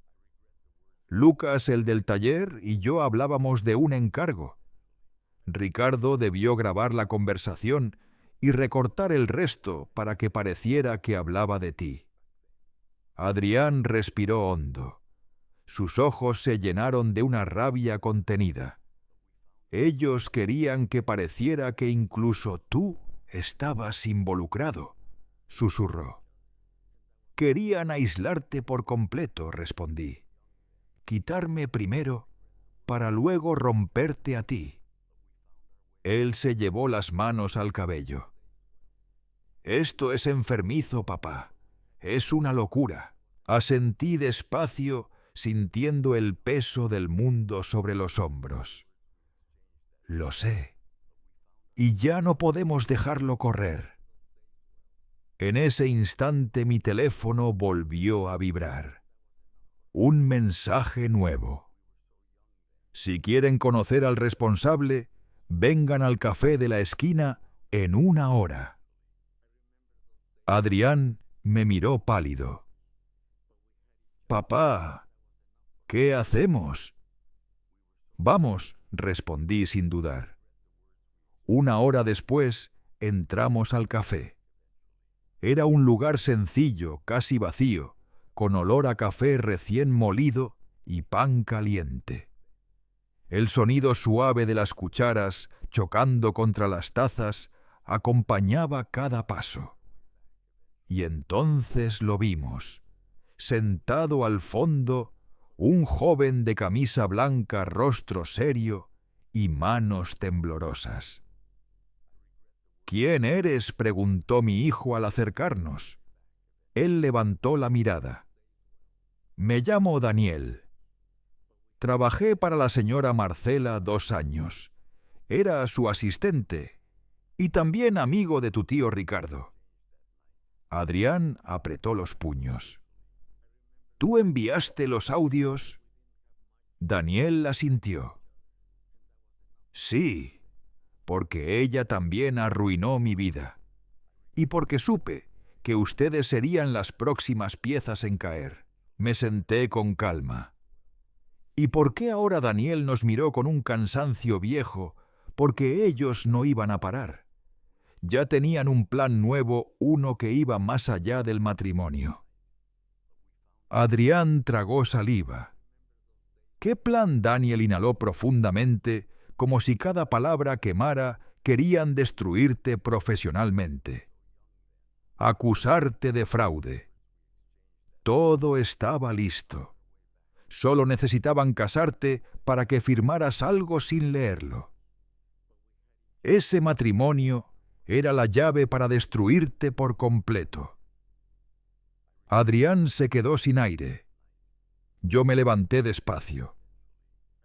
Lucas, el del taller, y yo hablábamos de un encargo. Ricardo debió grabar la conversación y recortar el resto para que pareciera que hablaba de ti. Adrián respiró hondo. Sus ojos se llenaron de una rabia contenida. Ellos querían que pareciera que incluso tú estabas involucrado, susurró. Querían aislarte por completo, respondí. Quitarme primero para luego romperte a ti. Él se llevó las manos al cabello. Esto es enfermizo, papá. Es una locura. Asentí despacio, sintiendo el peso del mundo sobre los hombros. Lo sé. Y ya no podemos dejarlo correr. En ese instante mi teléfono volvió a vibrar. Un mensaje nuevo. Si quieren conocer al responsable, vengan al café de la esquina en 1 hora. Adrián me miró pálido. Papá, ¿qué hacemos? Vamos, respondí sin dudar. 1 hora después entramos al café. Era un lugar sencillo, casi vacío, con olor a café recién molido y pan caliente. El sonido suave de las cucharas chocando contra las tazas acompañaba cada paso. Y entonces lo vimos, sentado al fondo, un joven de camisa blanca, rostro serio y manos temblorosas. ¿Quién eres?, preguntó mi hijo al acercarnos. Él levantó la mirada. Me llamo Daniel. Trabajé para la señora Marcela 2 años. Era su asistente y también amigo de tu tío Ricardo. Adrián apretó los puños. ¿Tú enviaste los audios? Daniel asintió. Sí, porque ella también arruinó mi vida. Y porque supe que ustedes serían las próximas piezas en caer. Me senté con calma. ¿Y por qué ahora Daniel nos miró con un cansancio viejo? Porque ellos no iban a parar. Ya tenían un plan nuevo, uno que iba más allá del matrimonio. Adrián tragó saliva. ¿Qué plan? Daniel inhaló profundamente, como si cada palabra quemara. Querían destruirte profesionalmente. Acusarte de fraude. Todo estaba listo. Solo necesitaban casarte para que firmaras algo sin leerlo. Ese matrimonio era la llave para destruirte por completo. Adrián se quedó sin aire. Yo me levanté despacio.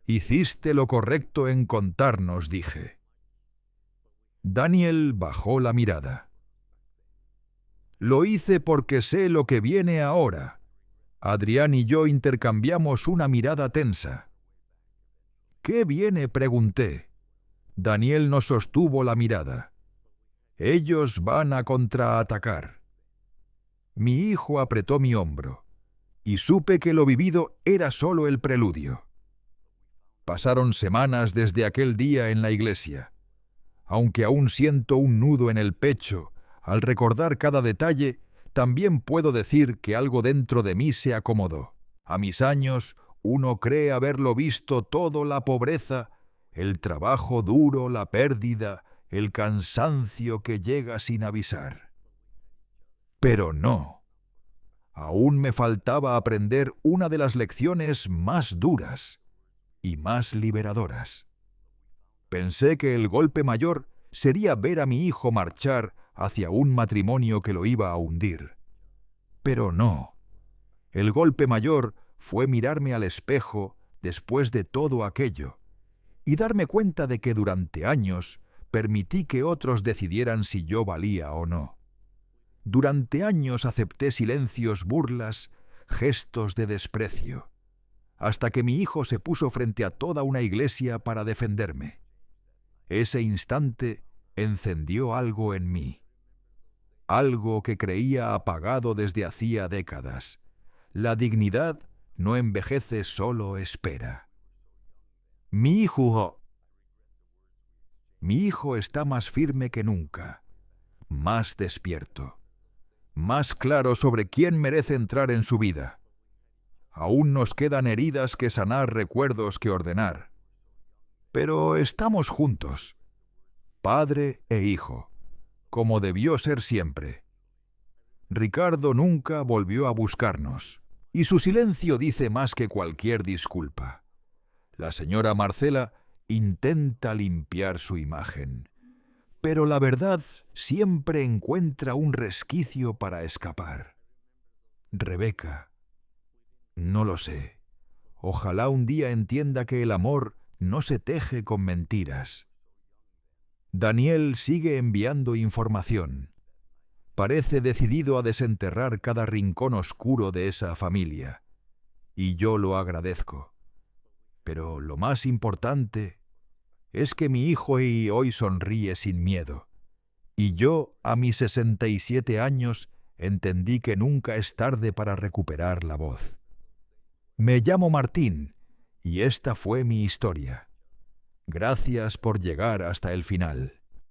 Hiciste lo correcto en contarnos, dije. Daniel bajó la mirada. Lo hice porque sé lo que viene ahora. Adrián y yo intercambiamos una mirada tensa. ¿Qué viene?, pregunté. Daniel nos sostuvo la mirada. Ellos van a contraatacar. Mi hijo apretó mi hombro, y supe que lo vivido era solo el preludio. Pasaron semanas desde aquel día en la iglesia. Aunque aún siento un nudo en el pecho, al recordar cada detalle, también puedo decir que algo dentro de mí se acomodó. A mis años, uno cree haberlo visto todo: la pobreza, el trabajo duro, la pérdida, el cansancio que llega sin avisar. Pero no. Aún me faltaba aprender una de las lecciones más duras y más liberadoras. Pensé que el golpe mayor sería ver a mi hijo marchar hacia un matrimonio que lo iba a hundir. Pero no. El golpe mayor fue mirarme al espejo después de todo aquello y darme cuenta de que durante años permití que otros decidieran si yo valía o no. Durante años acepté silencios, burlas, gestos de desprecio, hasta que mi hijo se puso frente a toda una iglesia para defenderme. Ese instante encendió algo en mí, algo que creía apagado desde hacía décadas. La dignidad no envejece, solo espera. Mi hijo está más firme que nunca, más despierto, más claro sobre quién merece entrar en su vida. Aún nos quedan heridas que sanar, recuerdos que ordenar. Pero estamos juntos, padre e hijo, como debió ser siempre. Ricardo nunca volvió a buscarnos, y su silencio dice más que cualquier disculpa. La señora Marcela intenta limpiar su imagen, pero la verdad siempre encuentra un resquicio para escapar. Rebeca, no lo sé. Ojalá un día entienda que el amor no se teje con mentiras. Daniel sigue enviando información. Parece decidido a desenterrar cada rincón oscuro de esa familia, y yo lo agradezco. Pero lo más importante es que mi hijo hoy sonríe sin miedo, y yo, a mis 67 años, entendí que nunca es tarde para recuperar la voz. Me llamo Martín, y esta fue mi historia. Gracias por llegar hasta el final.